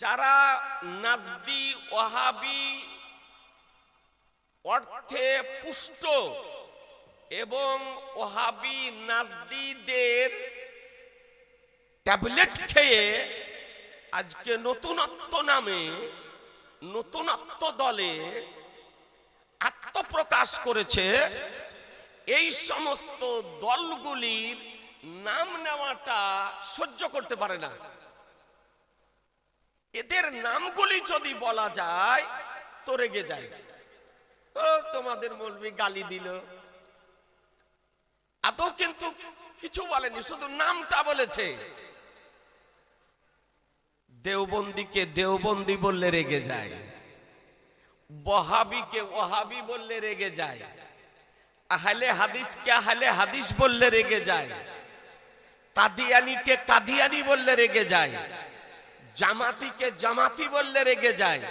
যারা নাজদি ওয়াহাবি অর্থে পুষ্ট এবং ওয়াহাবি নাজদিদের ট্যাবলেট খেয়ে আজকে নতুনত্ব নামে নতুনত্ব দলে আত্মপ্রকাশ করেছে, এই সমস্ত দলগুলির নাম নেওয়াটা সহ্য করতে পারে না। এদের নামগুলি যদি বলা যায় তো রেগে যায়। ও তোমাদের মৌলবি গালি দিল, আদৌ কিন্তু কিছু বলেনি, শুধু নামটা বলেছে। দেওবন্দিকে দেওবন্দি বললে রেগে যায়, ওয়াহাবিকে ওয়াহাবি বললে রেগে যায়, আহলে হাদিসকে আহলে হাদিস বললে রেগে যায়, কাদিয়ানিকে কাদিয়ানি বললে রেগে যায়, জামাতিকে জামাতি বললে রেগে যায়,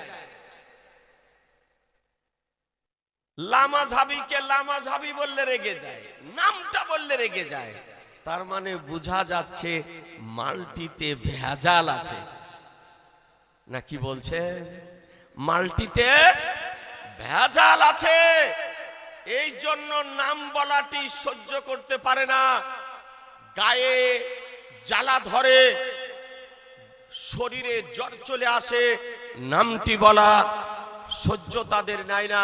লামাযহাবিকে লামাযহাবি বললে রেগে যায়, নামটা বললে রেগে যায়। তার মানে বোঝা যাচ্ছে মালটিতে ভেজাল আছে। নাকি বলছে মালটিতে ভেজাল আছে, এই জন্য নাম বলাটি সহ্য করতে পারে না। গায়ে জ্বালা ধরে, শরীরে জ্বর চলে আসে, নামটি বলা সহ্য তাদের নাই না।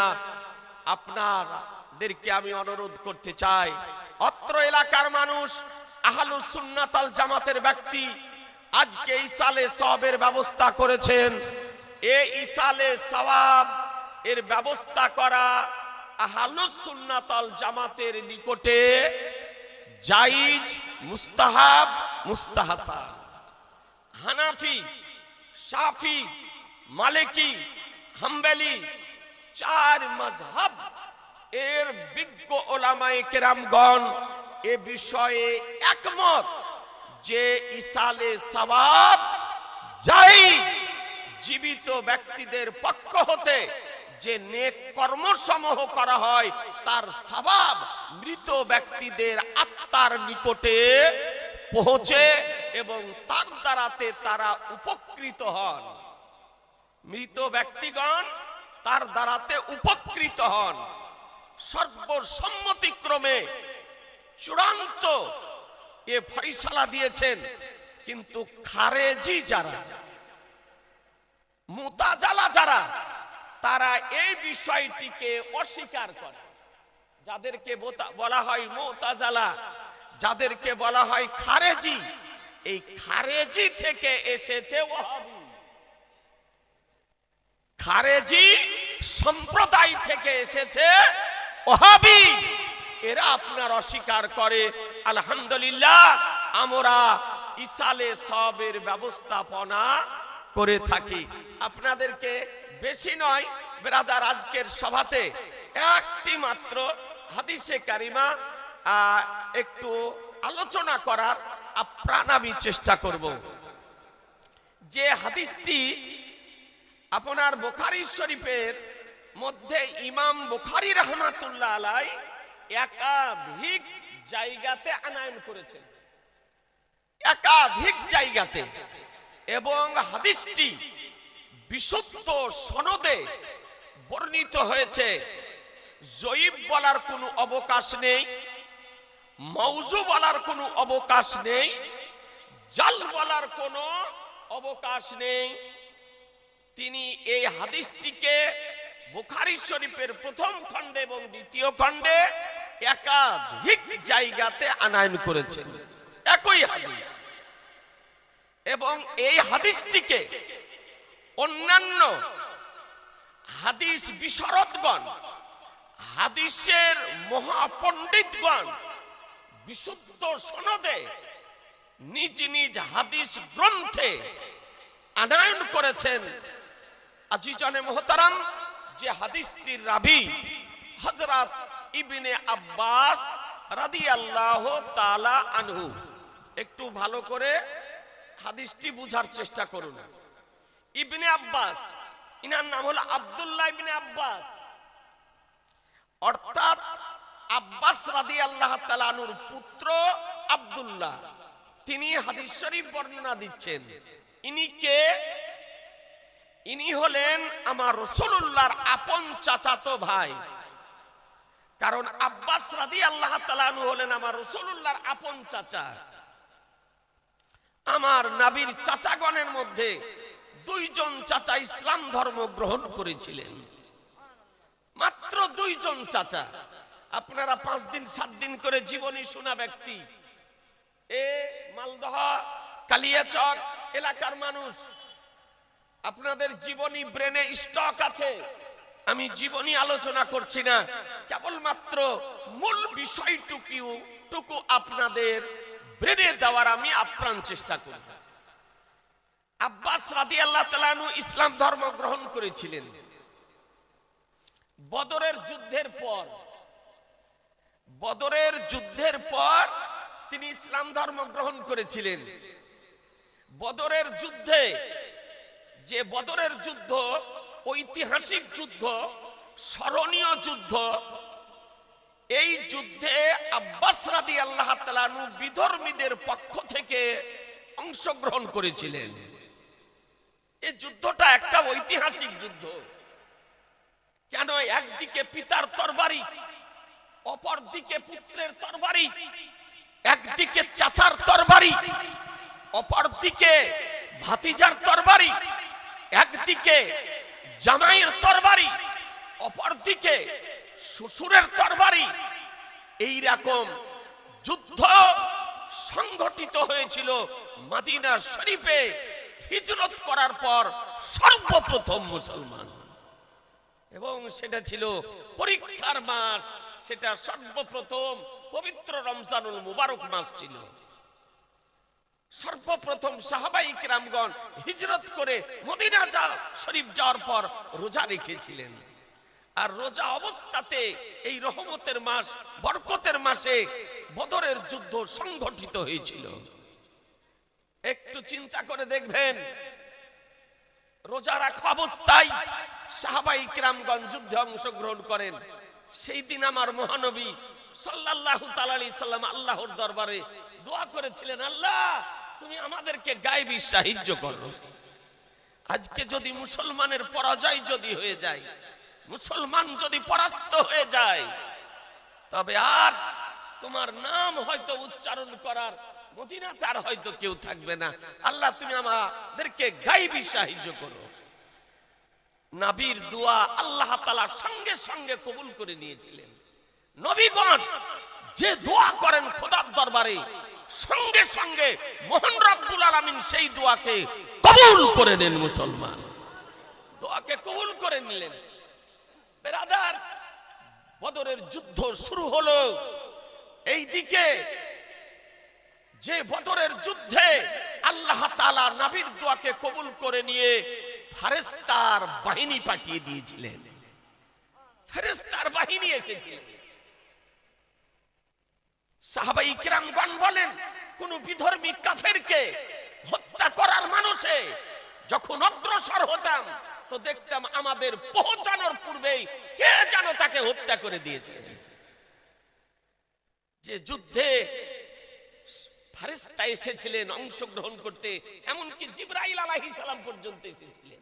আপনাদেরকে আমি অনুরোধ করতে চাই, অত্র এলাকার মানুষ, আহলুস সুন্নাত ওয়াল জামাতের ব্যক্তি আজকে ইসালে সওয়াবের ব্যবস্থা করেছেন। এই ইসালে সওয়াব এর ব্যবস্থা করা আহলুস সুন্নাত ওয়াল জামাতের নিকটে জায়েজ, মুস্তাহাব, মুস্তাহসান। হানাফি, শাফি, মালিকি, হাম্বলি চার মাযহাব এর বিজ্ঞ উলামায়ে কেরামগণ এ বিষয়ে একমত যে ইসালে সওয়াব জায়েজ। জীবিত ব্যক্তিদের পক্ষ হতে যে নেক কর্মসমূহ করা হয় তার সওয়াব মৃত ব্যক্তিদের আত্মার নিকটে পৌঁছে এবং তার দ্বারাতে তারা উপকৃত হন। মৃত ব্যক্তিগণ তার দ্বারাতে উপকৃত হন। সর্বসম্মতিক্রমে চূড়ান্ত এ ফয়সালা দিয়েছেন। কিন্তু খারেজি যারা, মুতাজালা যারা, তারা এই বিষয়টিকে অস্বীকার করে। যাদেরকে বলা হয় মুতাজালা, যাদেরকে বলা হয় খারেজি, এই খারেজি থেকে এসেছে ওয়াহাবি। খারেজি সম্প্রদায় থেকে এসেছে ওয়াহাবি। এরা আপনার অস্বীকার করে। আলহামদুলিল্লাহ আমরা ইসালে সওয়াবের ব্যবস্থাপনা করে থাকি। আপনাদেরকে বেশি নয় ব্রাদার, আজকের সভাতে একটি মাত্র হাদিসে কারিমা একটু আলোচনা করার আপ্রাণ আমি চেষ্টা করব। যে হাদিসটি আপনার বুখারী শরীফের মধ্যে ইমাম বুখারী রাহমাতুল্লাহ আলাইহি একাধিক জায়গাতে আনয়ন করেছেন, একাধিক জায়গাতে, এবং হাদিসটি বিশুদ্ধ সনদে বর্ণিত হয়েছে। জয়ীব বলার কোনো অবকাশ নেই, মওযু বলার কোনো অবকাশ নেই, জাল বলার কোনো অবকাশ নেই। তিনি এই হাদিসটিকে বুখারী শরীফের প্রথম খণ্ডে এবং দ্বিতীয় খণ্ডে একাধিক জায়গাতে আনয়ন করেছেন, একই হাদিস। এবং এই হাদিসটিকে অন্যান্য হাদিস বিশারদগণ, হাদিসের মহাপণ্ডিতগণ বিশুদ্ধ সনদে নিজ নিজ হাদিস গ্রন্থে আনয়ন করেছেন। আজিজানে মুহতারাম, যে হাদিসটির রাবি হযরত ইবনে আব্বাস রাদিয়াল্লাহু তাআলা আনহু। একটু ভালো করে হাদিসটি বুঝার চেষ্টা করুন। ইবনে আব্বাস, ইনার নাম হলো আব্দুল্লাহ ইবনে আব্বাস, অর্থাৎ আব্বাস রাদিয়াল্লাহু তাআলা আনহুর পুত্র আব্দুল্লাহ। তিনি হাদিস শরীফ বর্ণনা দিচ্ছেন। ইনি কে? ইনি হলেন আমার রাসূলুল্লাহর আপন চাচাতো ভাই। কারণ আব্বাস রাদিয়াল্লাহু তাআলা আনহু হলেন আমার রাসূলুল্লাহর আপন চাচা। আমার নবীর চাচাগণের মধ্যে দুইজন চাচা ইসলাম ধর্ম গ্রহণ করেছিলেন, মাত্র দুইজন চাচা। আপনারা 5 দিন 7 দিন করে জীবনী শোনা ব্যক্তি, এ মালদহ কালিয়াচক এলাকার মানুষ, আপনাদের জীবনী ব্রেনে স্টক আছে। আমি জীবনী আলোচনা করছি না, কেবলমাত্র মূল বিষয়টুকু আপনাদের ব্রেনে দেওয়ার আমি আপ্রাণ চেষ্টা করব। আব্বাস রাদিয়াল্লাহু তাআলা আনহু ইসলাম ধর্ম গ্রহণ করেছিলেন বদরের যুদ্ধের পর। বদরের যুদ্ধের পর তিনি ইসলাম ধর্ম গ্রহণ করেছিলেন। বদরের যুদ্ধে, যে বদরের যুদ্ধ ঐতিহাসিক যুদ্ধ, স্মরণীয় যুদ্ধ, এই যুদ্ধে আব্বাস রাদিয়াল্লাহু তাআলা আনহু বিধর্মীদের পক্ষ থেকে অংশগ্রহণ করেছিলেন। এই যুদ্ধটা একটা ঐতিহাসিক যুদ্ধ। কেন? একদিকে পিতার তরবারি, অপর দিকে পুত্রের তরবারি, একদিকে চাচার তরবারি, অপর দিকে ভাতিজার তরবারি, একদিকে জামাইয়ের তরবারি, অপর দিকে শ্বশুরের তরবারি। এই রকম যুদ্ধ সংগঠিত হয়েছিল মদিনা শরীফে হিজরত করার পর সর্বপ্রথম মুসলমান, এবং সেটা ছিল পরীক্ষার মাস। সেটা সর্বপ্রথম পবিত্র রমজানুল মুবারক মাস ছিল। সর্বপ্রথম সাহাবায়ে কিরামগণ হিজরত করে মদিনা শরীফ যাওয়ার পর রোজা রেখেছিলেন। আর রোজা অবস্থাতে এই রহমতের মাস, বরকতের মাসে বদরের যুদ্ধ সংগঠিত হয়েছিল। একটু চিন্তা করে দেখবেন, রোজা রাখা অবস্থায় সাহাবায়ে কিরামগণ যুদ্ধে অংশগ্রহণ করেন। সেই দিন আমার মহানবী সাল্লাল্লাহু তাআলা আলাইহি সাল্লাম আল্লাহর দরবারে দোয়া করেছিলেন, আল্লাহ তুমি আমাদেরকে গায়বী সাহায্য করো। আজকে যদি মুসলমানের পরাজয় যদি হয়ে যায়, মুসলমান যদি পরাস্ত হয়ে যায়, তবে আর তোমার নাম হয়তো উচ্চারণ করার মদিনাতে আর হয়তো কেউ থাকবে না। আল্লাহ তুমি আমাদেরকে গায়বী সাহায্য করো। নবীর দোয়া আল্লাহ তাআলা সঙ্গে সঙ্গে কবুল করে নিয়েছিলেন। নবীগণ যে দোয়া করেন খোদার দরবারে, সঙ্গে সঙ্গে মহান রব্বুল আলামিন সেই দোয়াকে কবুল করে নেন। মুসলমান দোয়াকে কবুল করে নিলেন। বেরাদার, বদরের যুদ্ধ শুরু হলো। এইদিকে যে বদরের যুদ্ধে আল্লাহ তাআলা নবীর দোয়াকে কবুল করে নিয়ে ফেরেশতার বাহিনী পাঠিয়ে দিয়েছিলেন। ফেরেশতার বাহিনী এসেছিল। সাহাবায়ে কিরামগণ বলেন, কোন বিধর্মী কাফেরকে হত্যা করার মানুষে যখন অগ্রসর হতাম, তো দেখতাম আমাদের পৌঁছানোর পূর্বেই কে যেন তাকে হত্যা করে দিয়েছে। যে যুদ্ধে ফেরেশতা এসেছিলেন অংশগ্রহণ করতে, এমনকি জিবরাইল আলাইহিস সালাম পর্যন্ত এসেছিলেন।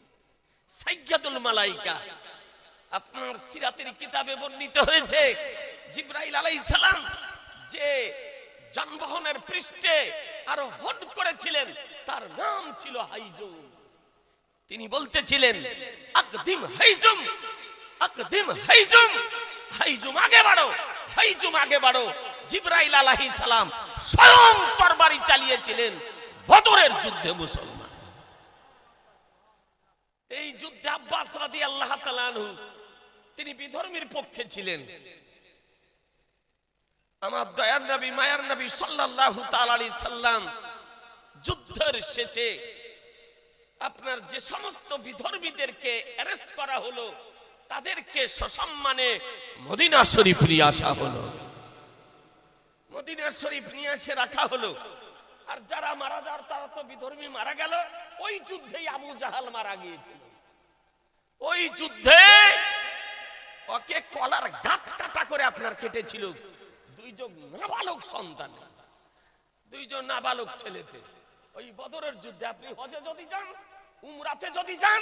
সাইয়্যিদুল মালায়েকা, আপনার সিরাতের কিতাবে বর্ণিত হয়েছে, জিবরাইল আলাইহিস সালাম যে যানবাহনের পৃষ্ঠে আরোহণ করেছিলেন তার নাম ছিল হাইজুম। তিনি বলতেছিলেন, আকদিম হাইজুম, আকদিম হাইজুম, হাইজুম আগে বাড়ো, হাইজুম আগে বাড়ো। জিবরাইল আলাইহিস সালাম স্বয়ং তরবারি চালিয়েছিলেন বদরের যুদ্ধে মুসলমান। এই যুদ্ধে আব্বাস রাদিয়াল্লাহু তাআলা আনহু তিনি বিধর্মীর পক্ষে ছিলেন। আমার দয়ার নবী, মায়ার নবী সাল্লাল্লাহু তাআলা আলাইহি সাল্লাম যুদ্ধের শেষে আপনার যে সমস্ত বিধর্মীদেরকে অ্যারেস্ট করা হলো, তাদেরকে সসম্মানে মদিনা শরীফ নিয়ে আসা হলো। মদিনা শরীফ নিয়ে এসে রাখা হলো। আর যারা মারা যাওয়ার তারা তো বিধর্মী মারা গেল। ওই যুদ্ধেই আবু জাহাল মারা গিয়েছিল। ওই যুদ্ধে ওকে কলার গাছ কাটা করে আপনার কেটেছিল দুইজন নাবালক সন্তান, দুইজন নাবালক ছেলেতে। ওই বদরের যুদ্ধে আপনি হজে যদি যান, উমরাতে যদি যান,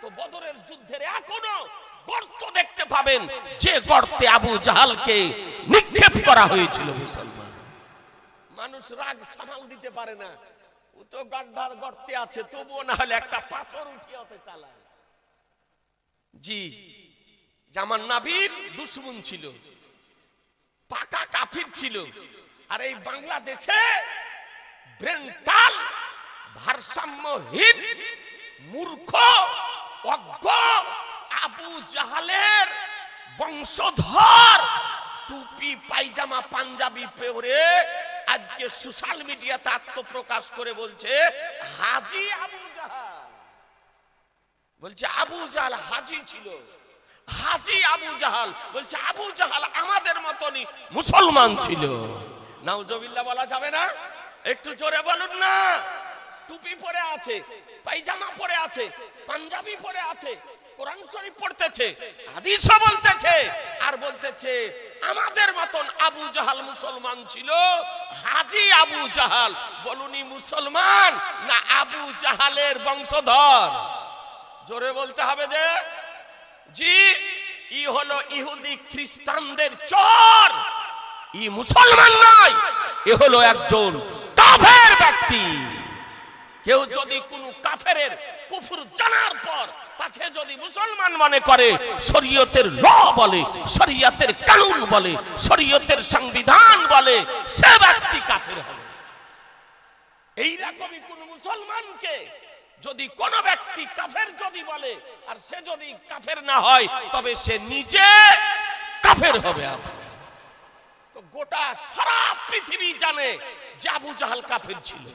তো বদরের যুদ্ধের এখনো গর্ত দেখতে পাবেন, যে গর্তে আবু জাহালকে নিক্ষেপ করা হয়েছিল। মুসলমান মানুষ রাগ সামাল দিতে পারে না, ও তো গাড্ডার গর্তে আছে, তবুও না হলে একটা পাথর উঠিয়ে হতে চালায়। জি, জামান নাবির দুশমন ছিল, পাকা কাফির ছিল। আর এই বাংলাদেশে ব্রেন্টাল, ভারসাম্যহীন, মূর্খ, অজ্ঞ আবু জাহালের বংশধর টুপি পায়জামা পাঞ্জাবি পরে আজকে সোশ্যাল মিডিয়াতে আত্মপ্রকাশ করে বলছে হাজি আবু জাহাল। বলছে আবু জাহাল হাজি ছিল, হাজি আবু জাহাল। বলছে আবু জাহাল আমাদের মতনই মুসলমান ছিল। নাউজুবিল্লাহ বলা যাবে না? একটু জোরে বলুন না। টুপি পরে আছে, পায়জামা পরে আছে, পাঞ্জাবি পরে আছে, কোরআন শরীফ পড়তেছে, হাদিসও বলতেছে, আর বলতেছে আমাদের মতন আবু জাহাল মুসলমান ছিল। হাজি আবু জাহাল, বলুনি মুসলমান না আবু জাহালের বংশধর? জোরে বলতে হবে যে জি, ই হলো ইহুদি খ্রিস্টানদের চর, ই মুসলমান নয়, এ হলো একজন কাফের ব্যক্তি। কেউ যদি কোনো কাফেরের কুফর জানার পর তাকে যদি মুসলমান মনে করে, শরীয়তের ল বলে, শরীয়তের কানুন বলে, শরীয়তের সংবিধান বলে, সে ব্যক্তি কাফের হবে। এই রকমই কোন মুসলমানকে যদি কোন ব্যক্তি কাফের যদি বলে, আর সে যদি কাফের না হয়, তবে সে নিজে কাফের হবে। তো গোটা সারা পৃথিবী জানে যে আবু জাহাল কাফের ছিল।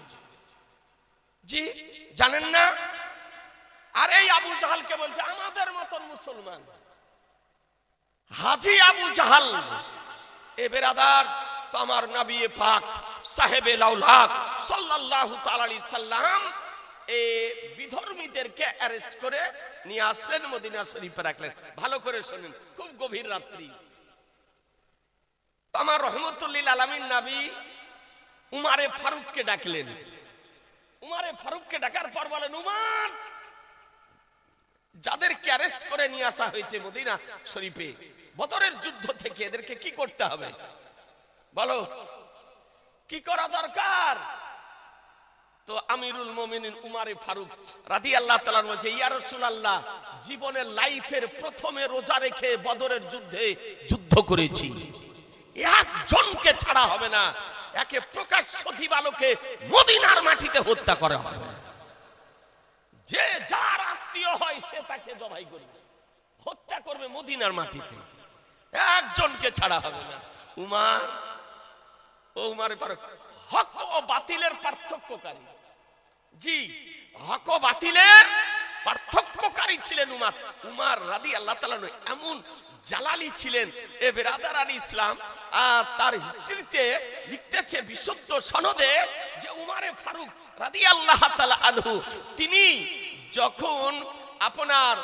জি, জানেন না? আর এই আবু জাহালকে বলছে আমাদের মতন মুসলমান। হাজি আবু জাহাল এ বেরাদার তো আমার নবী পাক সাহেবে লাউলাক সাল্লাল্লাহু তাআলা আলাইহি সাল্লাম এই বিধর্মীদেরকে অ্যারেস্ট করে নিয়ে আসলেন, মদিনা শরীফে রাখলেন। ভালো করে শুনুন, খুব গভীর রাত্রি। আমার রহমতুল্লিল আলামিন নবী উমারে ফারুককে ডাকলেন। উমারে ফারুককে ডাকার পর বলেন, উমার, যাদেরকে অ্যারেস্ট করে নিয়ে আসা হয়েছে মদিনা শরীফে বদরের যুদ্ধ থেকে, এদেরকে কি করতে হবে বলো, কি করা দরকার? তো আমিরুল মুমিনিন উমারে ফারুক রাদিয়াল্লাহু তাআলা বলছে, ইয়া রাসূলুল্লাহ, জীবনের লাইফের প্রথমে রোজা রেখে বদরের যুদ্ধে যুদ্ধ করেছি, একজনকে ছাড়া হবে না, একে প্রকাশ্য দিবালোকে মদিনার মাটিতে হত্যা করা হবে। যে যার আত্মীয় হয় সে তাকে জবাই করবে, হত্যা করবে মদিনার মাটিতে, একজনকে ছাড়া হবে না। উমার, ও উমারে ফারুক হক ও বাতিলের পার্থক্যকারী। জি, হক ও বাতিলের পার্থক্যকারী ছিলেন উমার। উমার রাদিয়াল্লাহু তাআলা এমন জালালি ছিলেন, এ বেরাদারান ইসলাম তার হিস্ট্রিতে লিখতেছে বিশুদ্ধ সনদে যে উমারে ফারুক রাদিয়াল্লাহু তাআলা আনহু তিনি যখন আপনার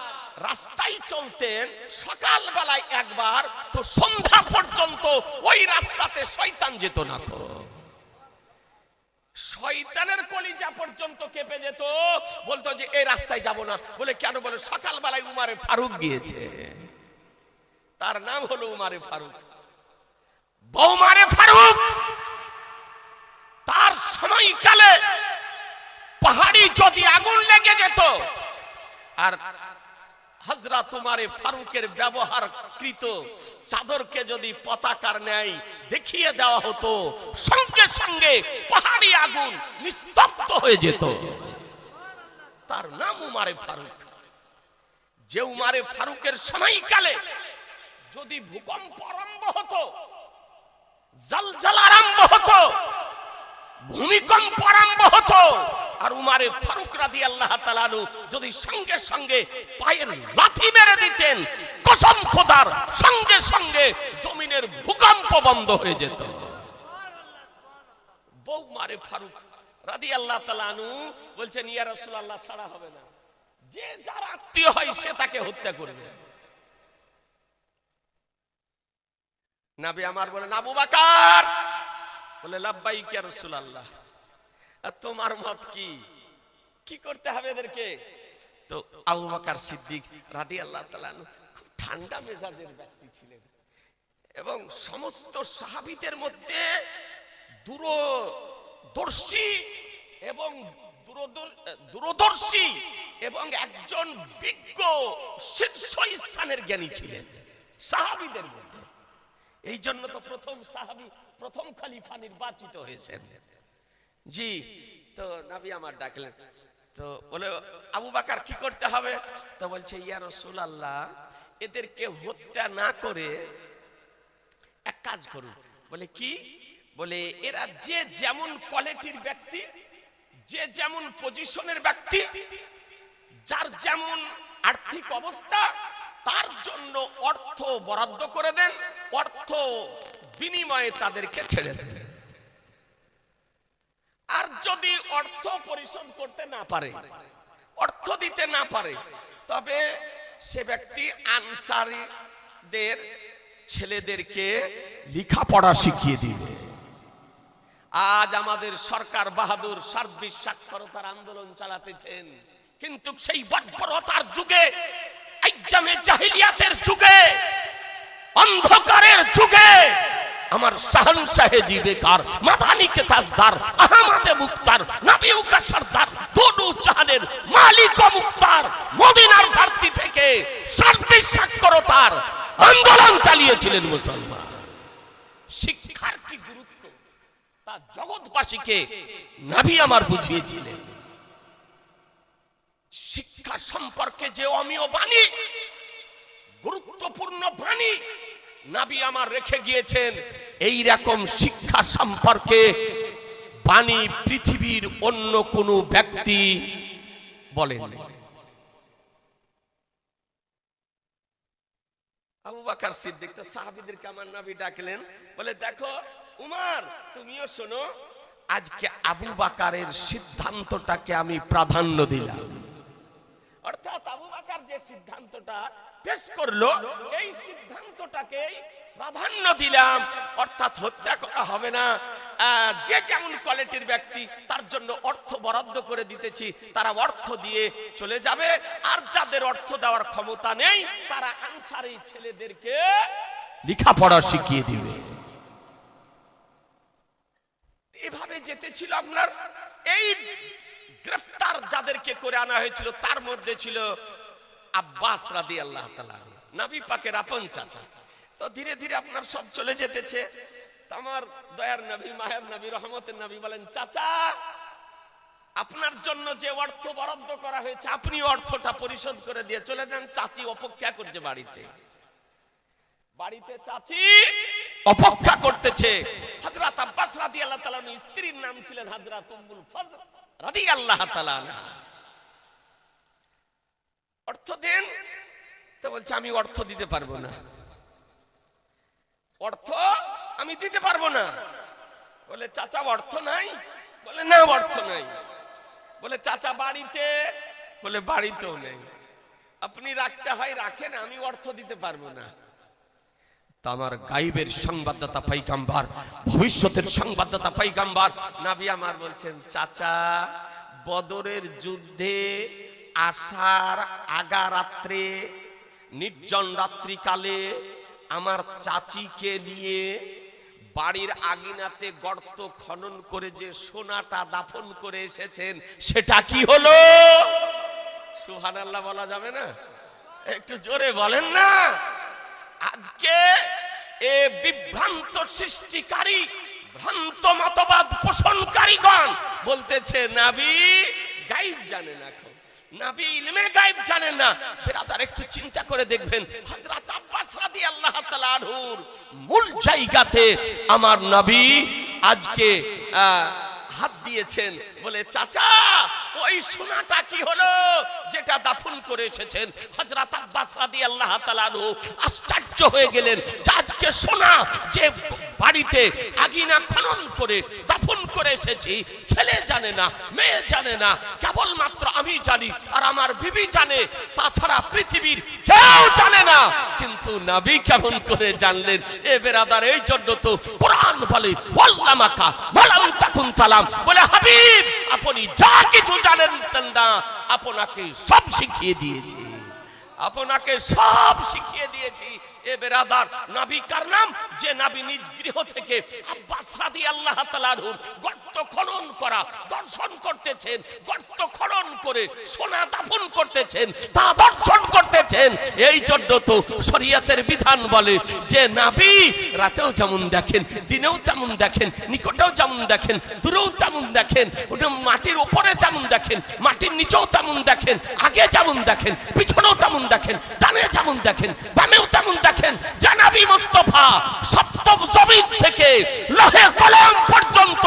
রাস্তায় চলতেন, সকাল বেলায় একবার, তো সন্ধ্যা পর্যন্ত ওই রাস্তাতে শয়তান যেত না। শয়তানের কলিজা পর্যন্ত কেঁপে যেত, বলতো যে এই রাস্তায় যাব না। বলে কেন? বলে সকাল বেলায় উমারে ফারুক গিয়েছে, তার নাম হলো উমারে ফারুক। বৌমারে ফারুক তার সময়কালে পাহাড়ি যদি আগুন লেগে যেত, আর হযরত উমারে ফারুকের ব্যবহারকৃত চাদরকে যদি পতাকার ন্যায় দেখিয়ে দেওয়া হতো, সঙ্গে সঙ্গে পাহাড়ি আগুন নিস্তব্ধ হয়ে যেত। তার নাম উমারে ফারুক। যে উমারে ফারুকের সময়কালে যদি ভূকম্প আরম্ভ হতো, জালজালা আরম্ভ হতো, ভূমিকম্প আরম্ভ হতো, আর উমারে ফারুক রাদিয়াল্লাহু তাআলা যদি সঙ্গে সঙ্গে পায়ের লাথি মেরে দিতেন, কসম খোদার সঙ্গে সঙ্গে জমিনের ভূকম্প বন্ধ হয়ে যেত। উমারে ফারুক রাদিয়াল্লাহু তাআলা বলছেন, ইয়া রাসূলুল্লাহ, ছাড়া হবে না, যে যার আত্মীয় হয় সে তাকে হত্যা করবে। নবী আমার বলেন, আবু বকর, বলে লাব্বাইক ইয়া রাসূলুল্লাহ, তোমার মত কি, কি করতে হবে এদেরকে? তো আবু বকর সিদ্দিক রাদিয়াল্লাহু তাআলা খুব ঠান্ডা মেজাজের ব্যক্তি ছিলেন এবং সমস্ত সাহাবীদের মধ্যে দূরদর্শী এবং দূরদর্শী এবং একজন বিজ্ঞ শীর্ষস্থানের জ্ঞানী ছিলেন সাহাবীদের মধ্যে। এই জন্য তো প্রথম সাহাবী, প্রথম খলিফা নির্বাচিত হয়েছেন। জি, তো নবী আমার ডাকলেন, তো বলে আবু বকর কি করতে হবে? তো বলছে ইয়া রাসূলুল্লাহ, এদেরকে হত্যা না করে এক কাজ করুন। বলে কি? বলে এরা যে যেমন কোয়ালিটির ব্যক্তি, যে যেমন পজিশনের ব্যক্তি, যার যেমন আর্থিক অবস্থা, তার জন্য অর্থ বরাদ্দ করে দেন, অর্থ বিনিময়ে তাদেরকে ছেড়ে দেন। আর যদি অর্থ পরিশোধ করতে না পারে, অর্থ দিতে না পারে, তবে সে ব্যক্তি আনসারীদের ছেলেদেরকে লেখাপড়া শিখিয়ে দিবে। আজ আমাদের সরকার বাহাদুর সার্বিক সাক্ষরতার আন্দোলন চালাতেছেন, কিন্তু সেই বর্বরতার যুগে, আইয়ামে জাহিলিয়াতের যুগে, অন্ধকারের যুগে আমার শাহনশাহে জি বেকার, মাদানী কে তাজদার, আহমদে মুক্তার, নবীউ কা সরদার, দোনো জাহানের মালিক ও মুক্তার মদিনার ধরতি থেকে সার্বিক সাক্ষরতার আন্দোলন চালিয়েছিলেন মুসলমান। শিক্ষার কি গুরুত্ব তা জগৎবাসীকে নবী আমার বুঝিয়েছিলেন। শিক্ষা সম্পর্কে যে অমীয় বাণী, গুরুত্বপূর্ণ বাণী নবী আমার রেখে গিয়েছেন, এই রকম শিক্ষা সম্পর্কে বাণী পৃথিবীর অন্য কোন ব্যক্তি বলেন। আবু বকর সিদ্দিক তো সাহাবীদেরকে আমার নবী ডাকলেন, বলে দেখো উমর, তুমিও শোনো, আজকে আবু বকরের সিদ্ধান্তটাকে আমি প্রাধান্য দিলাম। অর্থাৎ আবু বকর যে সিদ্ধান্তটা পেশ করলো, এই সিদ্ধান্তটাকে প্রাধান্য দিলাম। অর্থাৎ হত্যা করা হবে না, যে যেমন কোয়ালিটির ব্যক্তি তার জন্য অর্থ বরাদ্দ করে দিতেছি, তারা অর্থ দিয়ে চলে যাবে। আর যাদের অর্থ দেওয়ার ক্ষমতা নেই, তারা আনসারী ছেলেদেরকে লেখাপড়া শিখিয়ে দিবে। এভাবে যেতে ছিল আপনার। এই গ্রেফতার যাদেরকে করে আনা হয়েছিল, তার মধ্যে ছিল আব্বাস রাদিয়াল্লাহু তাআলা, নবী পাকের আপন চাচা। তো ধীরে ধীরে আপনার সব চলে যেতেছে। আমার দয়ার নবী, মায়ের নবী, রহমতের নবী বলেন, চাচা আপনার জন্য যে অর্থ বরাদ্দ করা হয়েছে, আপনি অর্থটা পরিশোধ করে দিয়ে চলে যান। চাচি অপেক্ষা করছে বাড়িতে, বাড়িতে চাচি অপেক্ষা করতেছে। হযরত আব্বাস রাদিয়াল্লাহু তাআলা স্ত্রীর নাম ছিলেন হযরত উম্মুল ফজল রাদিয়াল্লাহু তাআলা। অর্থ দেন। তো বলছে আমি অর্থ দিতে পারবো না, অর্থ আমি দিতে পারবো না। বলে চাচা অর্থ নাই? বলে না অর্থ নাই। বলে চাচা বাড়িতে? বলে বাড়িতেও নেই। আপনি রাখতে হয় রাখেন, আমি অর্থ দিতে পারবো না। তা আমার গায়েবের সংবাদদাতা পয়গম্বর, ভবিষ্যতের সংবাদদাতা পয়গম্বর নবী আমার বলছেন, চাচা বদরের যুদ্ধে আসার আগা রাত্রে, নির্জন রাত্রিকালে আমার চাচিকে নিয়ে বাড়ির আঙিনাতে গর্ত খনন করে যে সোনাটা দাফন করে এসেছেন, সেটা কি হলো? সুবহানাল্লাহ বলা যাবে না? একটু জোরে বলেন না। আজকে এ বিভ্রান্ত সৃষ্টিকারী, ভ্রান্ত মতবাদ পোষণকারীগণ বলতেছে নবী গায়েব জানেন। এখন নবী ইলমে গায়েব জানেন না। ব্রাদার একটু চিন্তা করে দেখবেন, হযরত আব্বাস রাদিয়াল্লাহু তাআলা আনহুর মূল জায়গাতে আমার নবী আজকে হাত দিয়েছেন। বলে চাচা ওই সোনাটা কি হলো যেটা দাফন করে এসেছেন? হযরত আব্বাস রাদিয়াল্লাহু তাআলা আনহু আশ্চর্য হয়ে গেলেন, আজকে সোনা যে বাড়িতে আগিনা খনন করে দাফন করে এসেছি, ছেলে জানে না, মেয়ে জানে না, কেবলমাত্র আমি জানি আর আমার বিবি জানে, তাছাড়া পৃথিবীর কেউ জানে না। কিন্তু নবী কেমন করে জানলেন? এ বেরাদার, এই জন্য তো কোরআন বলে ওয়াল্লামাকা ওয়ালাম তাকুন তালাম, বলে হাবিব আপনি যা কিছু জানেন না, আপনাকে সব শিখিয়ে দিয়েছি, আপনাকে সব শিখিয়ে দিয়েছি। এ বেরাদার, নবী কার নাম? যে নবী নিজ গৃহ থেকে আব্বাস রাদিয়াল্লাহু তাআলা আনহুর গর্ত খনন করা দর্শন করতেছেন, গর্ত খনন করে সোনা দাফন করতেছেন, তা দর্শন করতেছেন। এই জন্য তো শরীয়তের বিধান বলে যে নবী রাতেও যেমন দেখেন, দিনেও তেমন দেখেন, নিকটেও যেমন দেখেন, দূরেও তেমন দেখেন, ওটা মাটির উপরে যেমন দেখেন, মাটির নিচেও তেমন দেখেন, আগে যেমন দেখেন, পিছনেও তেমন দেখেন, ডানে যেমন দেখেন, বামেও তেমন দেখেন। জানাবি মুস্তাফা সপ্তম জমিন থেকে লোহে কলম পর্যন্ত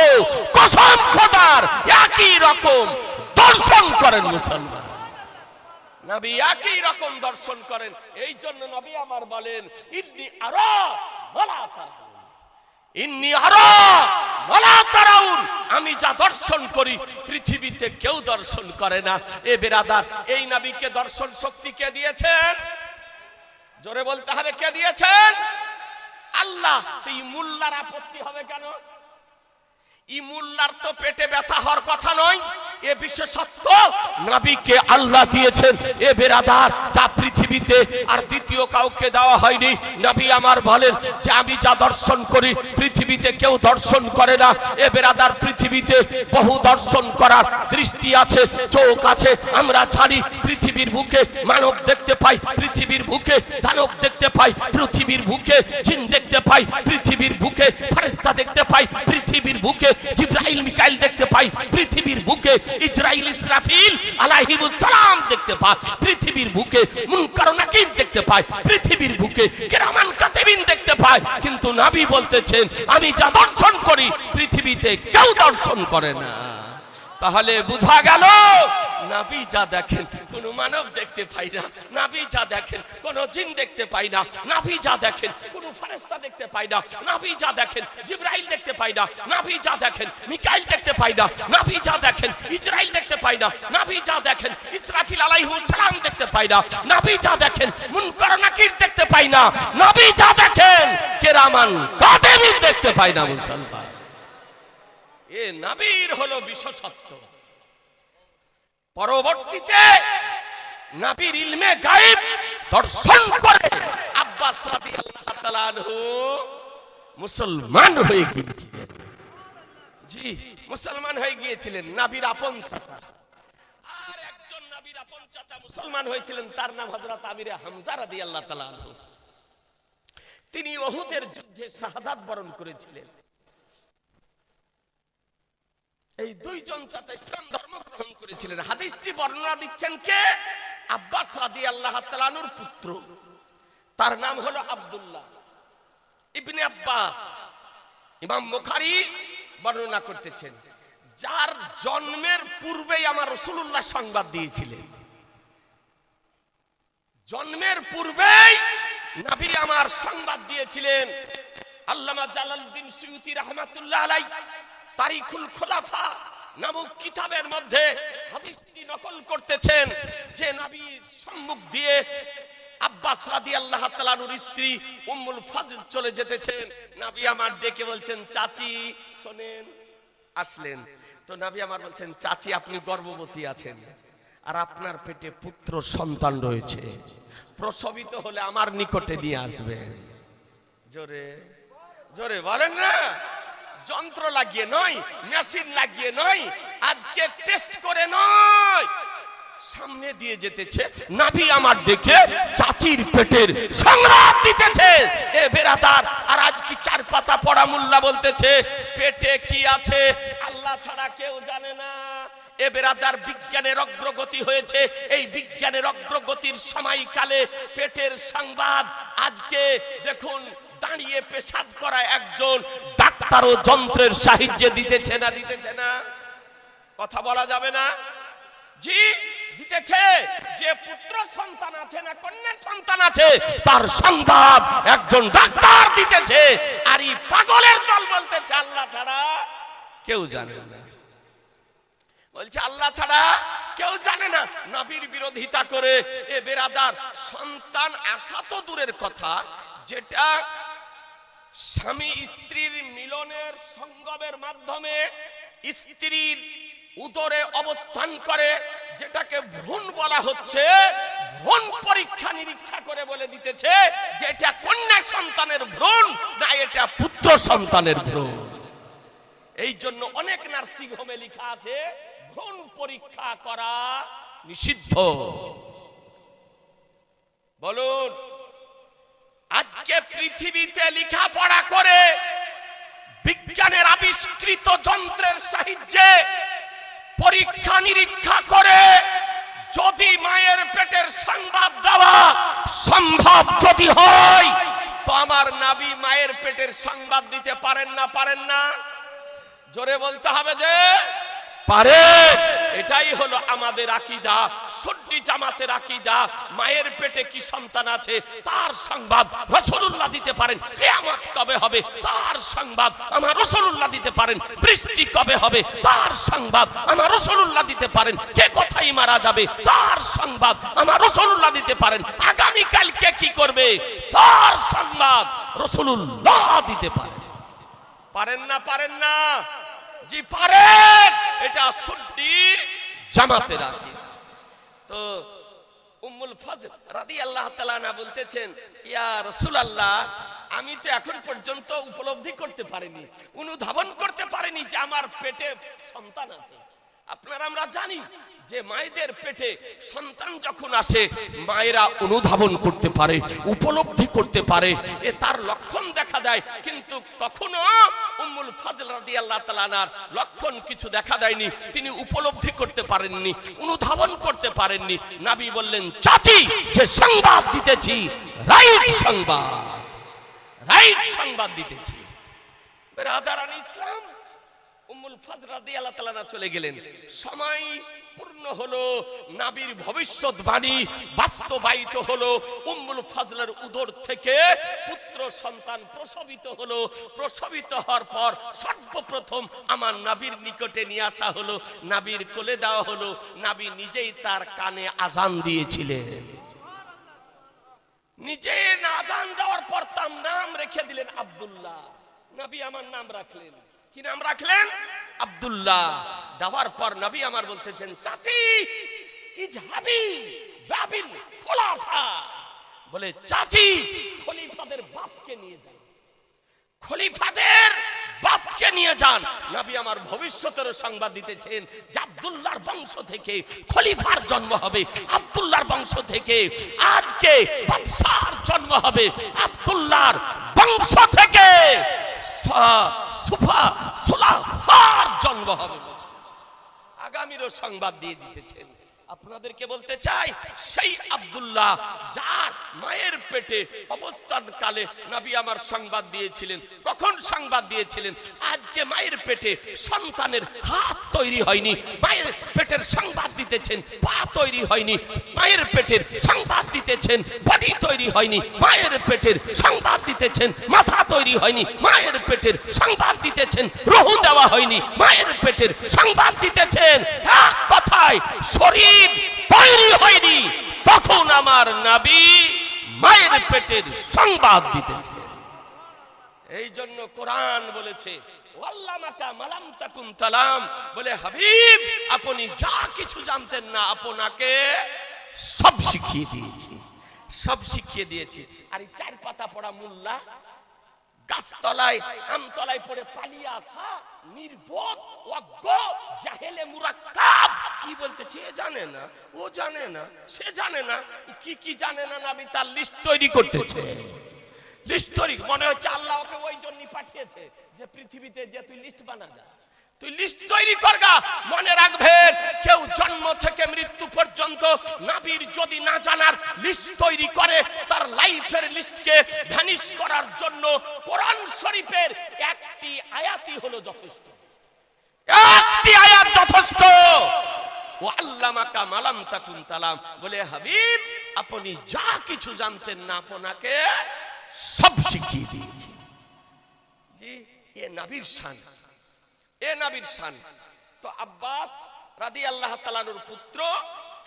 কসম খোদার একই রকম দর্শন করেন মুসলমান। নবী একই রকম দর্শন করেন। এই জন্য নবী আমার বলেন, ইন্নী আরা ওয়ালা তারাউন, ইন্নী আরা ওয়ালা তারাউন, আমি যা দর্শন করি পৃথিবীতে কেউ দর্শন করে না। এ বেরাদার, এই নবীকে দর্শন শক্তি কে দিয়েছেন? জোরে বলতে হবে, কে দিয়েছেন? আল্লাহ। তো এই মুল্লার আপত্তি হবে কেন? এই মুল্লার তো পেটে ব্যথা হওয়ার কথা নয়। এ বিশেষত্ব নবীকে আল্লাহ দিয়েছেন। এ বেরাদার, যা পৃথিবীতে আর দ্বিতীয় কাউকে দেওয়া হয়নি। নবী আমার বলেন যে আমি যা দর্শন করি পৃথিবীতে কেউ দর্শন করে না। এ বেরাদার, পৃথিবীতে বহু দর্শন করার দৃষ্টি আছে, চোখ আছে। আমরা জানি পৃথিবীর বুকে মানব দেখতে পাই, পৃথিবীর বুকে দানব দেখতে পাই, পৃথিবীর বুকে জিন দেখতে পাই, পৃথিবীর বুকে ফেরেশতা দেখতে পাই, পৃথিবীর বুকে জিবরাইল মিকাইল দেখতে পাই, পৃথিবীর বুকে ইসরাইল ইসরাফিল আলাইহিমুস সালাম দেখতে পাই, পৃথিবীর বুকে মুনকার ও নাকির দেখতে পাই, পৃথিবীর বুকে কিরামান কাতিবিন দেখতে পাই। কিন্তু নবী বলতেছেন আমি যা দর্শন করি পৃথিবীতে কেউ দর্শন করে না। তাহলে বোঝা গেল নবী যা দেখেন কোনো মানব দেখতে পাই না, নবী যা দেখেন কোনো জিন দেখতে পাই না, নবী যা দেখেন কোনো ফেরেশতা দেখতে পাই না, নবী যা দেখেন জিবরাইল দেখতে পাই না, নবী যা দেখেন মিকাইল দেখতে পাই না, নবী যা দেখেন ইসরাইল দেখতে পাই না, নবী যা দেখেন ইসরাফিল আলাইহিস সালাম দেখতে পাই না, নবী যা দেখেন মুনকার ও নাকির দেখতে পাই না, নবী যা দেখেন কিরামান কাতিবিন দেখতে পাই না। মুসলমান, এ নবীর হলো বিশেষত্ব। পরবর্তীতে নবীর ইলমে গায়েব দর্শন করে আব্বাস রাদিয়াল্লাহু তাআলা আনহু মুসলমান হয়ে গিয়েছিলেন। জি, মুসলমান হয়ে গিয়েছিলেন। নবীর আপন চাচা আর একজন নবীর আপন চাচা মুসলমান হয়েছিলেন, তার নাম হযরত আমিরে হামজা রাদিয়াল্লাহু তাআলা আনহু। তিনি উহুদের যুদ্ধে শাহাদাত বরণ করেছিলেন। এই দুইজন চাচা ইসলাম ধর্ম গ্রহণ করেছিলেন। হাদিসটি বর্ণনা দিচ্ছেন কে? আব্বাস রাদিয়াল্লাহু তাআলা আনহুর পুত্র, তার নাম হলো আব্দুল্লাহ ইবনে আব্বাস। ইমাম বুখারী বর্ণনা করতেছেন, যার জন্মের পূর্বেই আমার রাসূলুল্লাহ সংবাদ দিয়েছিলেন। জন্মের পূর্বেই নবী আমার সংবাদ দিয়েছিলেন। আল্লামা জালালউদ্দিন সুয়ুতী রাহমাতুল্লাহ আলাইহি তারিখুল খুলাফা নামক কিতাবের মধ্যে হাদিসটি নকল করতেছেন যে নবীর সম্মুখ দিয়ে আব্বাস রাদিয়াল্লাহু তাআলা আনহুর স্ত্রী উম্মুল ফজল চলে যেতেছেন। নবী আমার ডেকে বলছেন, চাচি শুনেন। আসলেন তো নবী আমার বলছেন, চাচি আপনি গর্ভবতী আছেন আর আপনার পেটে পুত্র সন্তান রয়েছে, প্রসবিত হলে আমার নিকটে নিয়ে আসবেন। জোরে জোরে বলেন না। যন্ত্র লাগিয়ে নয়, মেশিন লাগিয়ে নয়, আজকে টেস্ট করে নয়, সামনে দিয়ে যেতেছে। নবী আমার দেখে চাচির পেটের সংরাত দিতেছে। এ বেরাদার, আর আজ কি চার পাতা পড়া মোল্লা বলতেছে পেটে কি আছে আল্লাহ ছাড়া কেউ জানে না। এ বেরাদার, বিজ্ঞানের অগ্রগতি হয়েছে। এই বিজ্ঞানের অগ্রগতির সময়কালে পেটের সংবাদ আজকে দেখুন দাঁড়িয়ে পেশাব করা একজন ডাক্তারও যন্ত্রের সাহায্যে দিতেছে না, দিতেছে না? কথা বলা যাবে না? জি দিতেছে। যে পুত্র সন্তান আছে না কন্যা সন্তান আছে তার সংবাদ একজন ডাক্তার দিতেছে। আর এই পাগলের দল বলতেছে আল্লাহ ছাড়া কেউ জানে না। বলছে আল্লাহ ছাড়া কেউ জানে না, নবীর বিরোধিতা করে। এ বেরাদার, সন্তান আসা তো দূরের কথা, যেটা স্বামী স্ত্রীর মিলনের সঙ্গমের মাধ্যমে স্ত্রীর উদরে অবস্থান করে যেটাকে ভ্রূণ বলা হচ্ছে, ভ্রূণ পরীক্ষা নিরীক্ষা করে বলে দিতেছে যে এটা কন্যা সন্তানের ভ্রূণ না এটা পুত্র সন্তানের ভ্রূণ। এই জন্য অনেক নার্সিং হোমে লেখা আছে ভ্রূণ পরীক্ষা করা নিষিদ্ধ। বলুন, আজকে পৃথিবীতে লেখাপড়া করে বিজ্ঞানের আবিষ্কৃত যন্ত্রের সাহায্যে পরীক্ষা নিরীক্ষা করে যদি মায়ের পেটের সংবাদ দেওয়া সম্ভব যদি হয়, তো আমার নবী মায়ের পেটের সংবাদ দিতে পারেন না? পারেন না? জোরে বলতে হবে যে পারে। এটাই হলো আমাদের আকীদা, সুন্নি জামাতের আকীদা। মায়ের পেটে কি সন্তান আছে তার সংবাদ রাসূলুল্লাহ দিতে পারেন। কিয়ামত কবে হবে তার সংবাদ আমার রাসূলুল্লাহ দিতে পারেন। বৃষ্টি কবে হবে তার সংবাদ আমার রাসূলুল্লাহ দিতে পারেন। কে কোথায় মারা যাবে তার সংবাদ আমার রাসূলুল্লাহ দিতে পারেন। আগামী কালকে কি করবে তার সংবাদ রাসূলুল্লাহ দিতে পারেন। পারেন না? পারেন না? জি পারেন। এটা সুন্নি জামাতের আকীদা। তো উম্মুল ফজল রাদিয়াল্লাহু তাআলা আনহা বলতেছেন, ইয়া রাসূলুল্লাহ, আমি তো এখন পর্যন্ত উপলব্ধি করতে পারিনি, অনুধাবন করতে পারিনি যে আমার পেটে সন্তান আছে। আপনারা আমরা জানি যে মায়েদের পেটে সন্তান যখন আসে মায়েরা অনুধাবন করতে পারে, উপলব্ধি করতে পারে, এ তার লক্ষণ দেখা দেয়। কিন্তু তখনও উম্মুল ফজল রাদিয়াল্লাহু তাআলা আনহার লক্ষণ কিছু দেখা দেয়নি, তিনি উপলব্ধি করতে পারেননি, অনুধাবন করতে পারেননি। নবী বললেন, চাচি যে সংবাদ দিতেছি রাইট সংবাদ, রাইট সংবাদ দিতেছি। বেরাদারান ইসলাম, উম্মুল ফজল রাদিয়াল্লাহু তাআলা চলে গেলেন। সময় পূর্ণ হলো, নবীর ভবিষ্যৎবাণী বাস্তবায়িত হলো। উম্মুল ফজলের উদর থেকে পুত্র সন্তান প্রসবিত হলো। প্রসবিত হওয়ার পর সর্বপ্রথম আমার নবীর নিকটে নিয়ে আসা হলো, নবীর কোলে দেওয়া হলো। নবী নিজেই তার কানে আজান দিয়েছিলেন। নিজে আজান দেওয়ার পর তার নাম রেখে দিলেন আব্দুল্লাহ। নবী আমার নাম রাখলেন। কি নাম রাখলেন? আব্দুল্লাহ। দেওয়ার পর নবী আমার বলতেছেন, চাচি ইজহাবি বাবিল খোলাফা, বলে চাচি খলিফাদের বাপকে নিয়ে যান, খলিফাদের বাপকে নিয়ে যান। নবী আমার ভবিষ্যতের সংবাদ দিতেছেন যে আব্দুল্লাহর বংশ থেকে খলিফার জন্ম হবে, আব্দুল্লাহর বংশ থেকে আজকে বাদশার জন্ম হবে, আব্দুল্লাহর বংশ থেকে সুলাফার জন্ম হবে। আগামীরও সংবাদ দিয়ে দিতেছেন। আপনাদেরকে বলতে চাই, সেই আব্দুল্লাহ যার মায়ের পেটে অবস্থান কালে নবী আমার সংবাদ দিয়েছিলেন। কখন সংবাদ দিয়েছিলেন? আজকে মায়ের পেটে সন্তানের হাত তৈরি হয়নি, মায়ের পেটের সংবাদ দিতেছেন পা তৈরি হয়নি, মায়ের পেটের সংবাদ দিতেছেন বডি তৈরি হয়নি, মায়ের পেটের সংবাদ দিতেছেন মাথা তৈরি হয়নি, মায়ের পেটের সংবাদ দিতেছেন রুহ দেওয়া হয়নি, মায়ের পেটের সংবাদ দিতেছেন এক কথায় শরীর তৈরি হয়নি। তখন আমার নবী মায়ের পেটের সংবাদ দিতেছে। এই জন্য কোরআন বলেছে, ওয়াল্লামাকা মালাম তাকুন তালাম, বলে হাবিব আপনি যা কিছু জানতেন না আপনাকে সব শিখিয়ে দিয়েছি, সব শিখিয়ে দিয়েছি। আর এই 4 পাতা পড়া মোল্লা গাছতলায় আমতলায় পড়ে পালিয়ে আসা নির্বোধ অজ্ঞ জাহেলে মুরাক্কাব কি বলতেছে এ জানে না, ও জানে না, সে জানে না, কি কি জানে না, আমি তার লিস্ট তৈরি করতেছে। লিস্ট তৈরি মনে হচ্ছে আল্লাহ ওকে ওই জন্যই পাঠিয়েছে যে পৃথিবীতে যে তুই লিস্ট বানা যা, তুই লিস্ট তৈরি করগা। মনে রাখবেন, কেউ জন্ম থেকে মৃত্যু পর্যন্ত নবীর যদি না জানার লিস্ট তৈরি করে, তার লাইফের লিস্টকে ভ্যানিশ করার জন্য কোরআন শরীফের একটি আয়াতই হলো যথেষ্ট, একটি আয়াত যথেষ্ট। ওয়াল্লামাকা মালাম তাকুন তালাম, বলে হাবিব আপনি যা কিছু জানতেন না আপনাকে সব শিখিয়ে দিয়েছি। জি, এ নবীর শান, এ নবীর শান। তো আব্বাস রাদিয়াল্লাহু তাআলার পুত্র,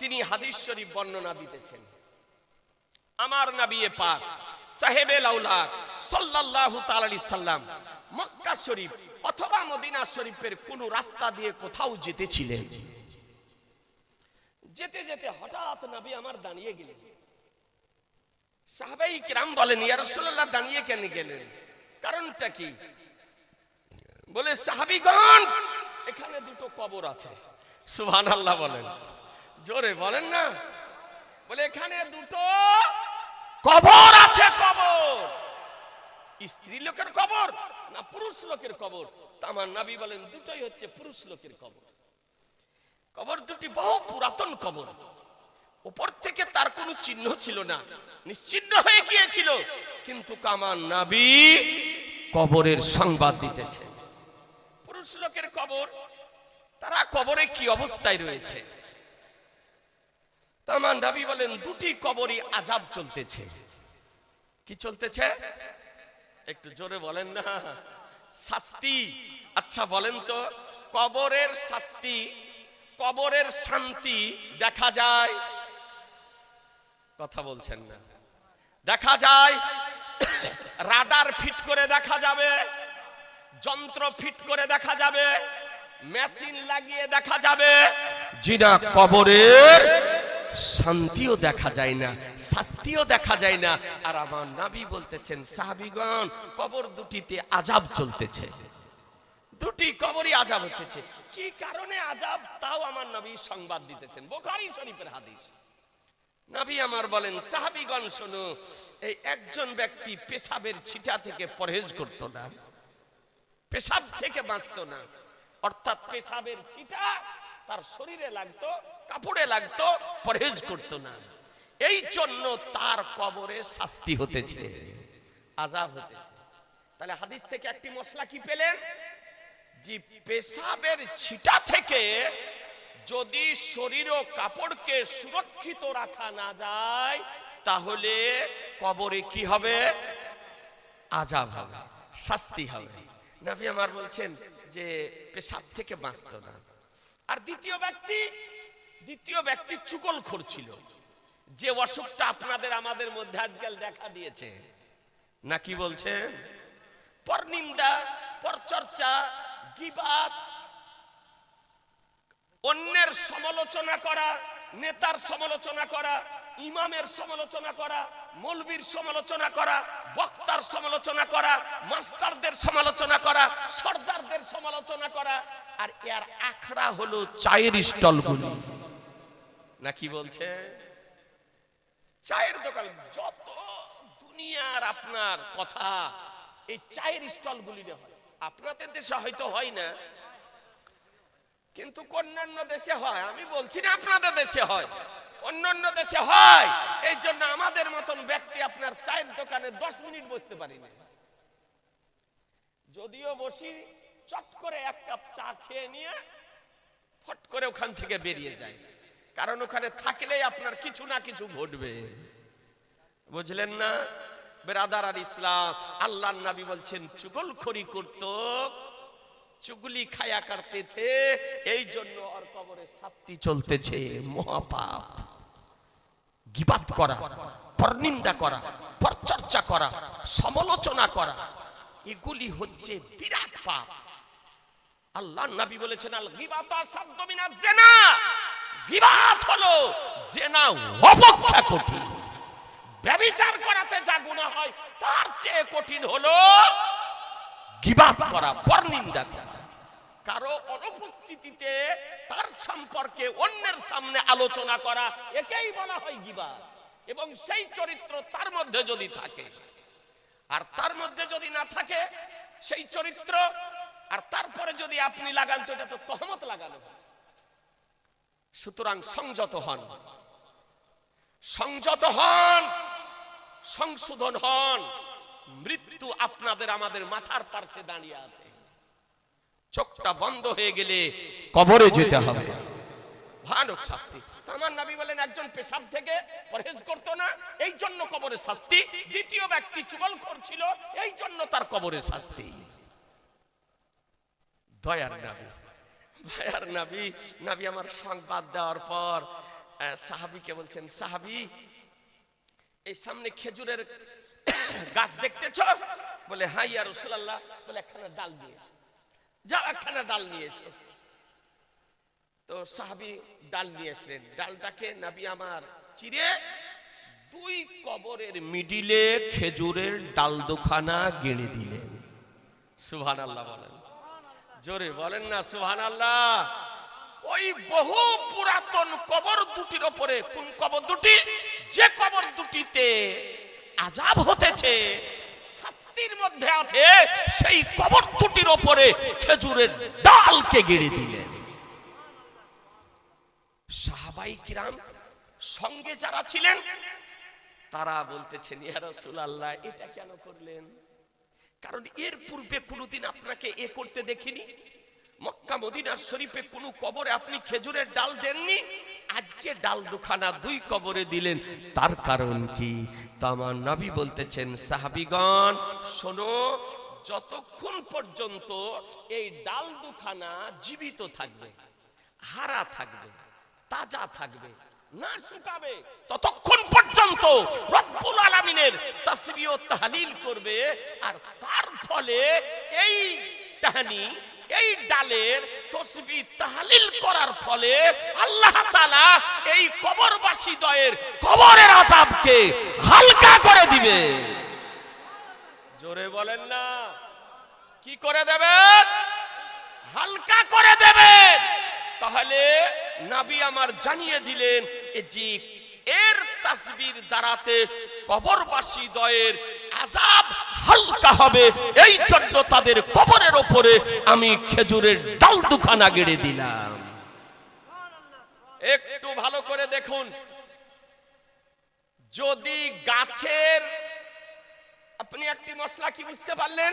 তিনি হাদিস শরীফ বর্ণনা দিতেছেন। আমার নবী পাক সাহেবে লাউলাক সাল্লাল্লাহু তাআলা আলাইহি সাল্লাম মক্কা শরীফ অথবা মদিনা শরীফের কোন রাস্তা দিয়ে কোথাও যেতেছিলেন, যেতে যেতে হঠাৎ নবী আমার দাঁড়িয়ে গেলেন। সাহাবাই কিরাম বলেন, ইয়া রাসূলুল্লাহ দাঁড়িয়ে কেন গেলেন, কারণটা কি? বলে, সাহাবীগণ, এখানে দুটো কবর আছে। সুবহানাল্লাহ বলেন, জোরে বলেন না। বলে, এখানে দুটো কবর আছে। কবর স্ত্রী লোকের কবর না পুরুষ লোকের কবর? আমার নবী বলেন, দুটোই হচ্ছে পুরুষ লোকের কবর। কবর দুটি বহু পুরাতন কবর, উপর থেকে তার কোনো চিহ্ন ছিল না, নিশ্চিহ্ন হয়ে গিয়েছিল। কিন্তু আমার নবী কবরের সংবাদ দিতেছে। পুরুষ লোকের কবর, তারা কবরে কি অবস্থায় রয়েছে? আমার নবী বলেন, দুটি কবরই আযাব চলতেছে। কি চলতেছে? একটু জোরে বলেন না। শাস্তি। আচ্ছা বলেন তো, কবরের শাস্তি, কবরের শান্তি দেখা যায়? কথা বলছেন না। দেখা যায়, রাডার ফিট করে দেখা যাবে, যন্ত্র ফিট করে দেখা যাবে, মেশিন লাগিয়ে দেখা যাবে। জিনা কবরের শান্তিও দেখা যায় না, শাস্তিও দেখা যায় না। আর আমার নবী বলতেছেন, সাহাবীগণ, কবর দুটিতে আযাব চলতেছে। দুটি কবরই আযাব হতেছে। কি কারণে আযাব, তাও আমার নবী সংবাদ দিতেছেন। বুখারী শরীফের হাদিস। নবী আমার বলেন, সাহাবীগণ শোনো, এই একজন ব্যক্তি পেশাবের ছিটা থেকে পরহেজ করত না, পেশাব থেকে বাঁচত না। অর্থাৎ পেশাবের ছিটা তার শরীরে লাগতো, কাপড়ে লাগতো, পরহেজ করত না। এই জন্য তার কবরে শাস্তি হতেছে, আযাব হতেছে। তাহলে হাদিস থেকে একটি মশলা কি পেলেন? যে পেশাবের ছিটা থেকে যদি শরীর ও কাপড়কে সুরক্ষিত রাখা না যায়, তাহলে কবরে কি হবে? আযাব হবে, শাস্তি হবে। নবী আমার বলছেন যে পেশাব থেকে বাঁচত না। আর দ্বিতীয় ব্যক্তি চুগলখোর ছিল, যে অসুখটা আপনাদের আমাদের মধ্যে আজকাল দেখা দিয়েছে। নাকি বলছেন? পরনিন্দা, পরচর্চা, গীবাত, অন্যের সমালোচনা করা, নেতার সমালোচনা করা, ইমামের সমালোচনা করা, মৌলবীর সমালোচনা করা, বক্তার সমালোচনা করা, মাস্টারদের সমালোচনা করা, সর্দারদের সমালোচনা করা। আর এর আখড়া হলো চায়ের স্টলগুলি। নাকি বলছে? চায়ের দোকান, যত দুনিয়ার আপনার কথা এই চায়ের স্টলগুলি হয়। আপনাদের দেশে হয়তো হয় না, কিন্তু অন্যান্য দেশে হয়। আমি বলছি না আপনাদের দেশে হয়, অন্যান্য দেশে হয়। এই জন্য আমাদের মতন ব্যক্তি আপনার চায়ের দোকানে 10 মিনিট বসতে পারি না। যদিও বসি, চট করে এক কাপ চা খেয়ে নিয়ে ফট করে ওখান থেকে বেরিয়ে যায়। কারণ ওখানে থাকলেই আপনার কিছু না কিছু ঘটবে। বুঝলেন না বেরাদার আর ইসলাম? আল্লাহর নবী বলছেন, চুগলখড়ি করত, চুগলি খায়া করতে থে, এই জন্য আর কবরে শাস্তি চলতেছে। মহাপাপ। গীবাত করা, পরনিন্দা করা, পরচর্চা করা, সমালোচনা করা, এগুলি হচ্ছে বিরাট পাপ। আল্লাহর নবী বলেছেন, আল গীবাতু আসাদ্দু মিনাজ জিনা। গীবাত হলো জিনা অপেক্ষা কঠিন। ব্যভিচার করাতে যা গুনাহ হয়, তার চেয়ে কঠিন হলো গীবাত করা, পরনিন্দা করা। কারো অনুপস্থিতিতে তার সম্পর্কে অন্যের সামনে আলোচনা করা, একেই বলা হয় গীবাত। এবং সেই চরিত্র তার মধ্যে যদি থাকে, আর তার মধ্যে যদি না থাকে সেই চরিত্র, আর তারপরে যদি আপনি লাগান, তো এটা তো তহমত লাগানো। সুতরাং সংযত হন, সংযত হন, সংশোধন হন। মৃত্যু আপনাদের আমাদের মাথার পাশে দাঁড়িয়ে আছে। চোখটা বন্ধ হয়ে গেলে কবরে যেতে হবে, ভয়ানক শাস্তি। আমার নবী বলেন, একজন পেশাব থেকে পরহেজ করত না, এই জন্য কবরে শাস্তি। দ্বিতীয় ব্যক্তি চুগলখোর ছিল, এই জন্য তার কবরে শাস্তি। দয়ার নবী, দয়ার নবী। নবী আমার সংবাদ দেওয়ার পর সাহাবীকে বলছেন, সাহাবী, এই সামনে খেজুরের গাছ দেখতেছ? বলে, হ্যাঁ ইয়া রাসূলুল্লাহ। বলে, একখানা ডাল নিয়ে এসো, যাও একখানা ডাল নিয়ে এসো। তো সাহাবী ডাল নিয়ে আসলেন, ডালটাকে নবী আমার চিরে দুই কবরের মিডিলে খেজুরের ডাল দুখানা গেড়ে দিলেন। সুবহানাল্লাহ বলেন, জোরে বলেন না সুবহানাল্লাহ। ওই বহু পুরাতন কবর দুটির উপরে, কোন কবর দুটি? যে কবর দুটিতে আযাব হতেছে, শাস্তির মধ্যে আছে, সেই কবর দুটির উপরে খেজুরের ডালকে গেড়ে দিলেন। সাহাবাই কিরাম সঙ্গে যারা ছিলেন তারা বলতেছেন, ইয়া রাসূলুল্লাহ এটা কেন করলেন? কারণ এর পূর্বে কোনোদিন আপনাকে এ করতে দেখিনি। মক্কা মদিনা শরীফে কোন কবরে আপনি খেজুরের ডাল দেননি, আজকে ডাল দুখানা দুই কবরে দিলেন, তার কারণ কি? তো আমার নবী বলতেছেন, সাহাবীগণ শোনো, যতক্ষণ পর্যন্ত এই ডাল দুখানা জীবিত থাকবে, হারা থাকবে, তাজা থাকবে, না শুকাবে, ততক্ষণ পর্যন্ত রব্বুল আলামিনের তাসবিহ ও তাহলিল করবে। আর তার ফলে এই টাহানি, এই ডালের তাসবিহ তাহলিল করার ফলে আল্লাহ তাআলা এই কবরবাসী দয়ের কবরের আযাবকে হালকা করে দিবে। জোরে বলেন না, কি করে দেবেন? হালকা করে দেবেন। তাহলে নবী আমার জানিয়ে দিলেন যে এর তাসবির দ্বারাতে কবরবাসী দয়ের আযাব হালকা হবে, এই জন্য তাদের কবরের উপরে আমি খেজুরের ডাল দুখানা গেড়ে দিলাম। একটু ভালো করে দেখুন, যদি গাছের, আপনি একটি মশলা কি বুঝতে পারলেন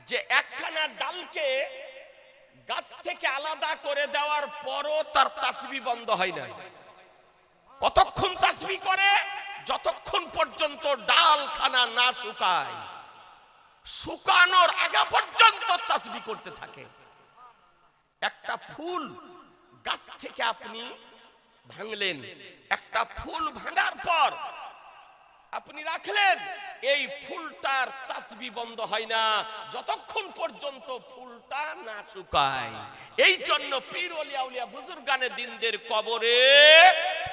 যে একখানা ডালকে গাছ থেকে আলাদা করে দেওয়ার পরও তার তাসবিহ বন্ধ হয় না। কতক্ষণ তাসবিহ করে? যতক্ষণ পর্যন্ত ডালখানা না শুকায়, শুকানোর আগে পর্যন্ত তাসবিহ করতে থাকে। একটা ফুল গাছ থেকে আপনি ভাঙলেন, একটা ফুল ভাঙার পর আপনি রাখলেন, এই ফুলটার তাসবিহ বন্ধ হয় না যতক্ষণ পর্যন্ত ফুলটা না শুকায়। এই জন্য পীর ওলি আউলিয়া বুজুর্গানে দিনদের কবরে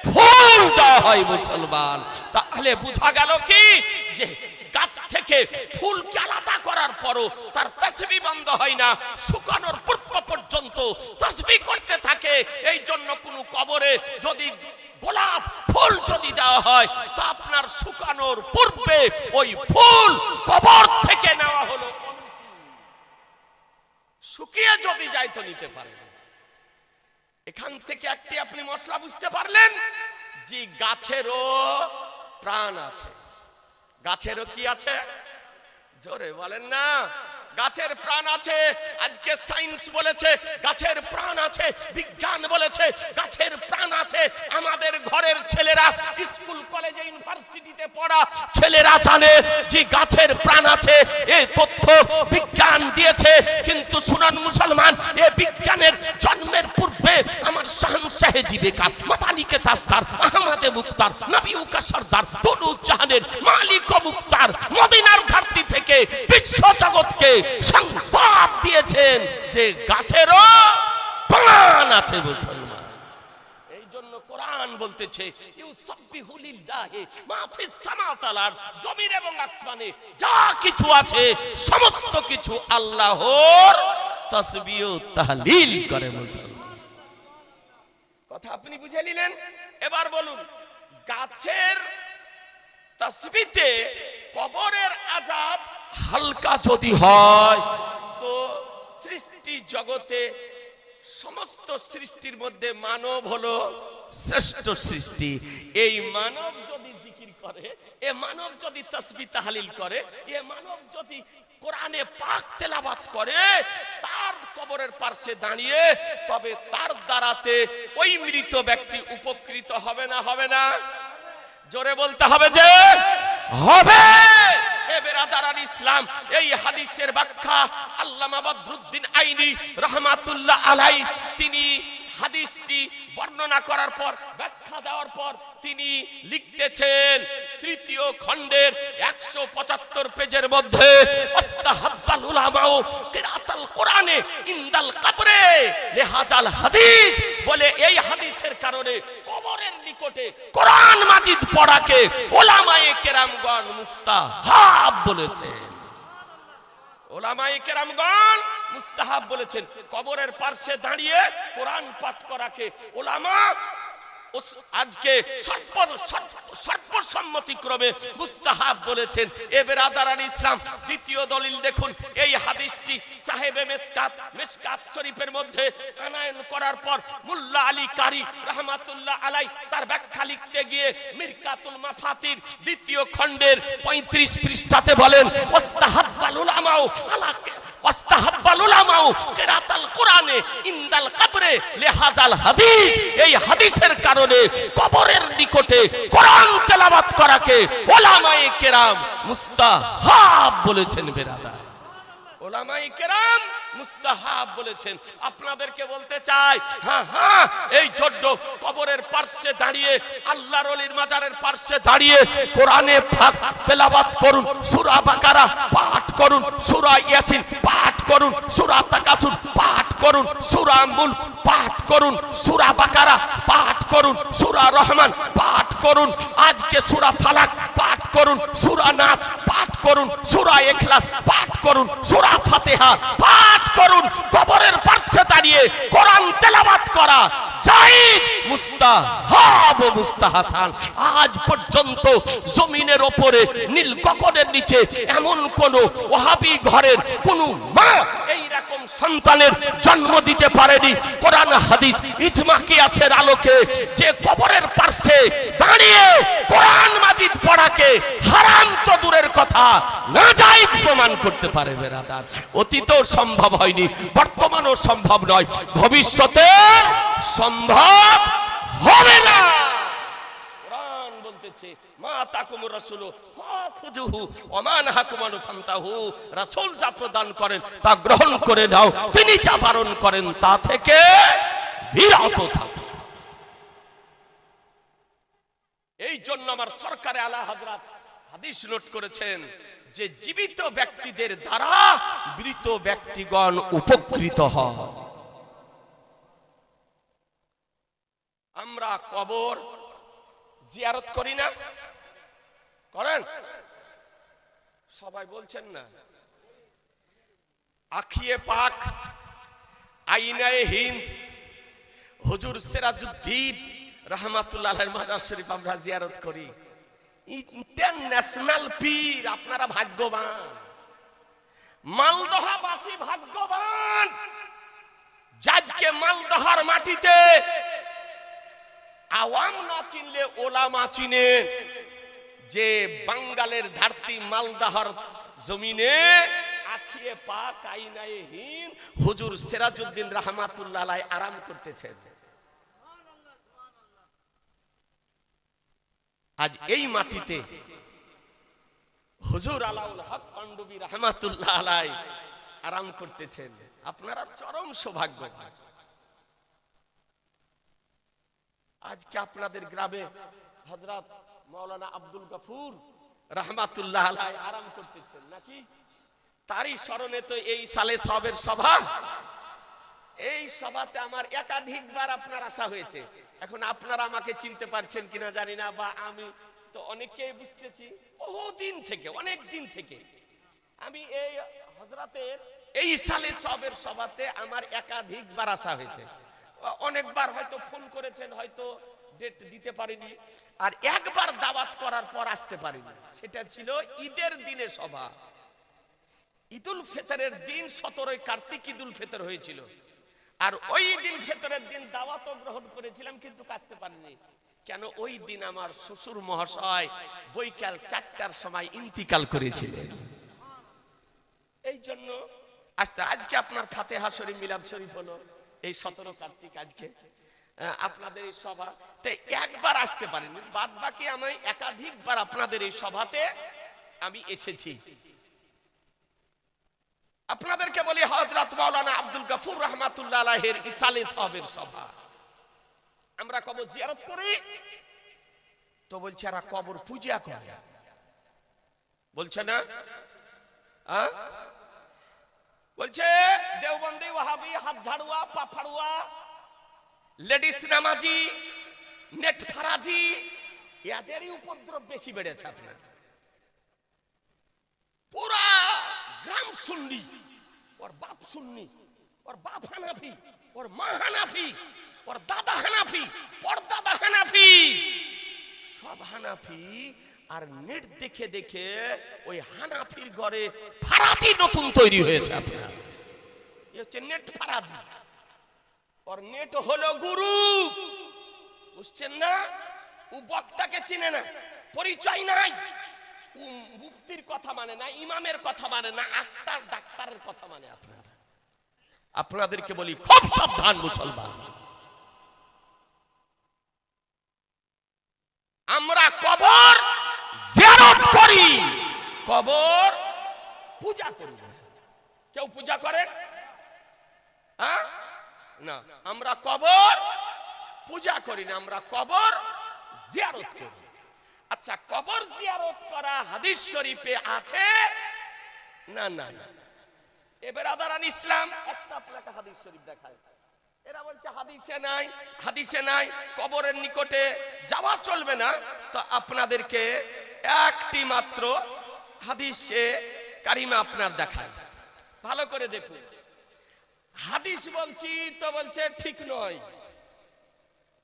ফুল দেওয়া হয় মুসলমান। তাহলে বোঝা গেল কি যে গাছ থেকে ফুলকে আলাদা করার পরও তার তাসবিহ বন্ধ হয় না, শুকানোর পূর্ব পর্যন্ত তাসবিহ করতে থাকে। এই জন্য কোন কবরে যদি গোলাপ ফুল যদি দেওয়া হয়, তো আপনার শুকানোর পূর্বে ওই ফুল কবর থেকে নেওয়া হলো, শুকিয়ে যদি যায় তো নিতে পারে। এখান থেকে একটি আপনি মশলা বুঝতে পারলেন যে গাছেরও প্রাণ আছে। গাছেরও কি আছে? জোরে বলেন না, গাছের প্রাণ আছে। আজকে সায়েন্স বলেছে গাছের প্রাণ আছে, বিজ্ঞান বলেছে গাছের প্রাণ আছে। আমাদের ঘরের ছেলেরা, স্কুল কলেজে ইউনিভার্সিটিতে পড়া ছেলেরা জানে যে গাছের প্রাণ আছে। এই তথ্য বিজ্ঞান দিয়েছে। কিন্তু শুনুন মুসলমান, এই বিজ্ঞানের জন্মের পূর্বে আমার শাহনশাহে জিবেকার, মাদানিকে তাজদার, আহমদে মুক্তার, নবী উকা সরদার, দুরুজ্জাহানের মালিক ও মুক্তার মদিনার ঘাটতি থেকে বিশ্ব জগৎকে সংবাদ দিয়েছেন যে গাছেরও প্রাণ আছে মুসলমান। এই জন্য কোরআন বলতেছে ইউসাব্বিহু লিল্লাহি মা ফিস সামাওয়াতি ওয়াল আরদ, জমিন এবং আসমানে যা কিছু আছে সমস্ত কিছু আল্লাহর তাসবিহ ও তাহলিল করে মুসলমান। কথা আপনি বুঝে নিলেন? এবার বলুন, গাছের তাসবিহতে কবরের আযাব হালকা যদি হয়, তো সৃষ্টি জগতে সমস্ত সৃষ্টির মধ্যে মানব হলো শ্রেষ্ঠ সৃষ্টি। এই মানব যদি জিকির করে, এ মানব যদি তাসবিহ তাহলিল করে, এ মানব যদি কোরআনে পাক তেলাওয়াত করে, তার কবরের পাশে দাঁড়িয়ে, তবে তার দ্বারাতে ওই মৃত ব্যক্তি উপকৃত হবে না? হবে না? জোরে বলতে হবে যে হবে। ইসলাম এই হাদিসের ব্যাখ্যা আল্লামা বদরুদ্দিন আইনি রাহমাতুল্লাহ আলাইহি তিনি হাদিসটি বর্ণনা করার পর, ব্যাখ্যা দেওয়ার পর তিনি লিখতেছেন তৃতীয় খণ্ডের 175 পেজের মধ্যে মুস্তাহাব্বাল উলামাও কিরাতাল কোরআনে ইনদাল কবরে লিহাজাল হাদিস, বলে এই হাদিসের কারণে কবরের নিকটে কোরআন মাজিদ পড়াকে উলামায়ে কেরামগণ মুস্তাহাব বলেছেন। উলামায়ে কেরামগণ মুস্তাহাব বলেছেন। কবরের পাশে দাঁড়িয়ে কোরআন পাঠ করাকে উলামা আজকে সর্বসম্মতিক্রমে মুস্তাহাব বলেছেন। এ বেরাদারান ইসলাম, দ্বিতীয় দলিল দেখুন, এই হাদিসটি সাহেবে মিশকাত শরীফের মধ্যে আনায়ন করার পর মুল্লা আলী কারি রাহমাতুল্লাহ আলাই তার ব্যাখ্যা লিখতে গিয়ে মিরকাতুল মাফাতির দ্বিতীয় খণ্ডের 35 পৃষ্ঠাতে বলেন, ওয়াস্তাহাব্বাল উলামাও ওয়াস্তাহাব্বাল উলামাও কিরাতাল কোরআনে ইনদাল কবরে লিহাজাল হাদিস, এই হাদিসের কারণে কবরের নিকটে কোরআন তেলাওয়াত করাকে উলামায়ে কেরাম মুস্তাহাব বলেছেন। বেরাদার, উলামায়ে কেরাম মুস্তাহাব বলেছেন। আপনাদেরকে বলতে চাই, হ্যাঁ এই ছোট্ট কবরের পাশে দাঁড়িয়ে, আল্লাহর ওলির মাজারের পাশে দাঁড়িয়ে কোরআনে পাক তেলাওয়াত করুন, সূরা বাকারা পাঠ করুন, সূরা ইয়াসিন পাঠ করুন, সূরা তাকাসুর পাঠ করুন, সূরা মুলক পাঠ করুন, সূরা বাকারা পাঠ করুন, সূরা রহমান পাঠ করুন, আজকে সূরা ফালাক পাঠ করুন, সূরা নাস পাঠ করুন, সূরা ইখলাস পাঠ করুন, সূরা ফাতিহা পাঠ করুন। কবরের পাশে দাঁড়িয়ে কোরআন তেলাওয়াত করা জায়েজ, মুস্তাহাব ও মুস্তাহাসান। আজ পর্যন্ত জমিনের উপরে নীল গগনের নিচে এমন কোন ওহাবী ঘরের কোন মা এই রকম সন্তানের জন্ম দিতে পারেনি। কোরআন হাদিস ইজমা কিয়াসের আলোকে যে কবরের পাশে দাঁড়িয়ে কোরআন মাজিদ পড়াকে হারাম তো দূরের কথা, নাজায়েজ প্রমাণ করতে পারে। বেরাদার, অতীতেও সম্ভব হয়নি, বর্তমানেও সম্ভব নয়, ভবিষ্যতে সম্ভব হবে না। কোরআন বলতেছে, মা তাকুমুর রাসূলু ফাখুযুহু ওয়া মা নাহাকুম আনহু ফান্তাহু, রাসূল যা প্রদান করেন তা গ্রহণ করে নাও, তিনি যা বারণ করেন তা থেকে বিরত থাকো। এই জন্য আমার সরকারে আলা হযরত হাদিস নোট করেছেন যে জীবিত ব্যক্তিদের দ্বারা মৃত ব্যক্তিগণ উপকৃত হয়। আমরা কবর জিয়ারত করি না? করেন? সবাই বলছেন না। আখিয়ে পাক, আইনায়ে হিন্দ, হুজুর সিরাজউদ্দিন রাহমাতুল্লাহ আলাইহির মাজার শরীফ আমরা জিয়ারত করি। ইন্টারন্যাশনাল পীর, আপনারা ভাগ্যবান, মালদহাবাসী ভাগ্যবান। আজকে মালদহার মাটিতে আওয়াম না চিনলে ওলামা চিনে, যে বাঙ্গালের ধরতি মালদহার জমিনে আখিয়ে পাক, আইনায়ে হিন্দ হুজুর সিরাজউদ্দিন রাহমাতুল্লাহ আলাইহি আরাম করতেছেন। আজ এই মাটিতে হুজুর আলাউল হক পান্ডবী রাহমাতুল্লাহ আলাইহি আরাম করতেছেন। আপনারা চরম সৌভাগ্যবান। আজকে আপনাদের গ্রামে হযরত মাওলানা আব্দুল গফুর রাহমাতুল্লাহ আলাইহি আরাম করতেছেন নাকি? তারই স্মরণে তো এই সালে সবের সভা। এই সভাতে আমার একাধিকবার আপনার আসা হয়েছে। এখন আপনারা আমাকে চিনতে পারছেন কিনা জানি না, বা আমি তো অনেককেই বুঝতেছি বহুদিন থেকে, অনেক দিন থেকে আমি এই হযরতের এই সালে সবের সভাতে আমার একাধিকবার আসা হয়েছে। অনেকবার হয়তো ফোন করেছেন, হয়তো ডেট দিতে পারিনি, আর একবার দাওয়াত করার পর আসতে পারিনি। সেটা ছিল ঈদের দিনে সভা। ঈদুল ফিতরের দিন 17 কার্তিক ঈদুল ফিতর হয়েছিল, আর ওই দিন ফিতরের দিন দাওয়াতও গ্রহণ করেছিলাম, কিন্তু আসতে পারিনি। কেন? ওই দিন আমার শ্বশুর মহাশয় বৈকাল 4টার সময় ইন্তিকাল করেছিলেন। এই জন্য আজকে আপনার ফাতিহা শরীফ, মিলাদ শরীফ হলো এই 17 কার্তিক। আজকে আপনাদের এই সভাতে একবার আসতে পারিনি, বাদ বাকি আমি একাধিকবার আপনাদের এই সভাতে আমি এসেছি। আপনাদেরকে বলি, হযরত মাওলানা আব্দুল গফুর রাহমাতুল্লাহ আলাইহির ইসালে সাহাবের সভা আমরা কবর জিয়ারত করি, তো বলছে এরা কবর পূজা করে, বলছে না? বলছে দেওবন্দি ওয়াহাবি হাত ঝাড়ুয়া পা ফাড়ুয়া লেডিস নামাজি নেট ফারাজি এদেরই উপদ্রব বেশি বেড়েছে আপনার। পুরা গ্রাম সুন্নি, ওর বাপ সুন্নি, ওর বাপ হানাফি, ওর মা হানাফি, ওর দাদা হানাফি, পরদাদা হানাফি, সব হানাফি। আর নেট দেখে দেখে ওই হানাফির ঘরে ফারাজি নতুন তৈরি হয়েছে আপনার। এ হচ্ছে নেট ফারাজি। ওর নেট হলো গুরু, বুঝছেন না? ও বক্তাকে চিনে না, পরিচয় নাই, ও মুফতির কথা মানে না, ইমামের কথা মানে না, আক্তার ডাক্তারের কথা মানে। আপনাদেরকে বলি খুব সাবধান মুসলমান। আমরা কবর জিয়ারত করি, কবর পূজা করি না। কেউ পূজা করেন? হ্যাঁ না, আমরা কবর পূজা করি না, আমরা কবর জিয়ারত করি। আচ্ছা, কবর জিয়ারত করা হাদিস শরীফে আছে না? নাই। এবার আদারান ইসলাম একটা আপনাকে হাদিস শরীফ দেখায়, এরা বলছে হাদিসে নাই, হাদিসে নাই, কবরের নিকটে যাওয়া চলবে না। তো আপনাদেরকে একটি মাত্র হাদিসে কারিমা আপনার দেখায়, ভালো করে দেখুন। হাদিস বলছি তো বলছে ঠিক নয়,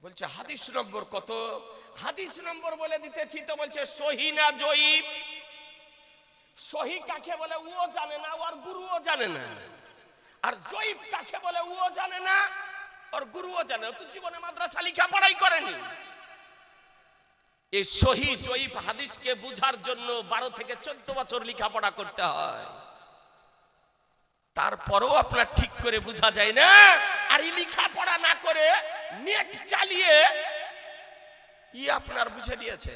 বলছে হাদিস নম্বর কত, হাদিস নম্বর বলে দিতেছি তো বলছে সহি না জয়ীফ। সহি কাকে বলে ও জানে না, ওর গুরুও জানে না। আর জয়ীফ কাকে বলে ও জানে না, ওর গুরুও জানে না। তো জীবনে মাদ্রাসা লেখাপড়াই করেনি। এই সহি জয়ীফ হাদিসকে বুঝার জন্য 12 থেকে 14 বছর লেখাপড়া করতে হয়, তারপরেও আপনার ঠিক করে বোঝা যায় না। আর এই লেখাপড়া না করে নেট চালিয়ে আপনার বুঝে নিয়েছে,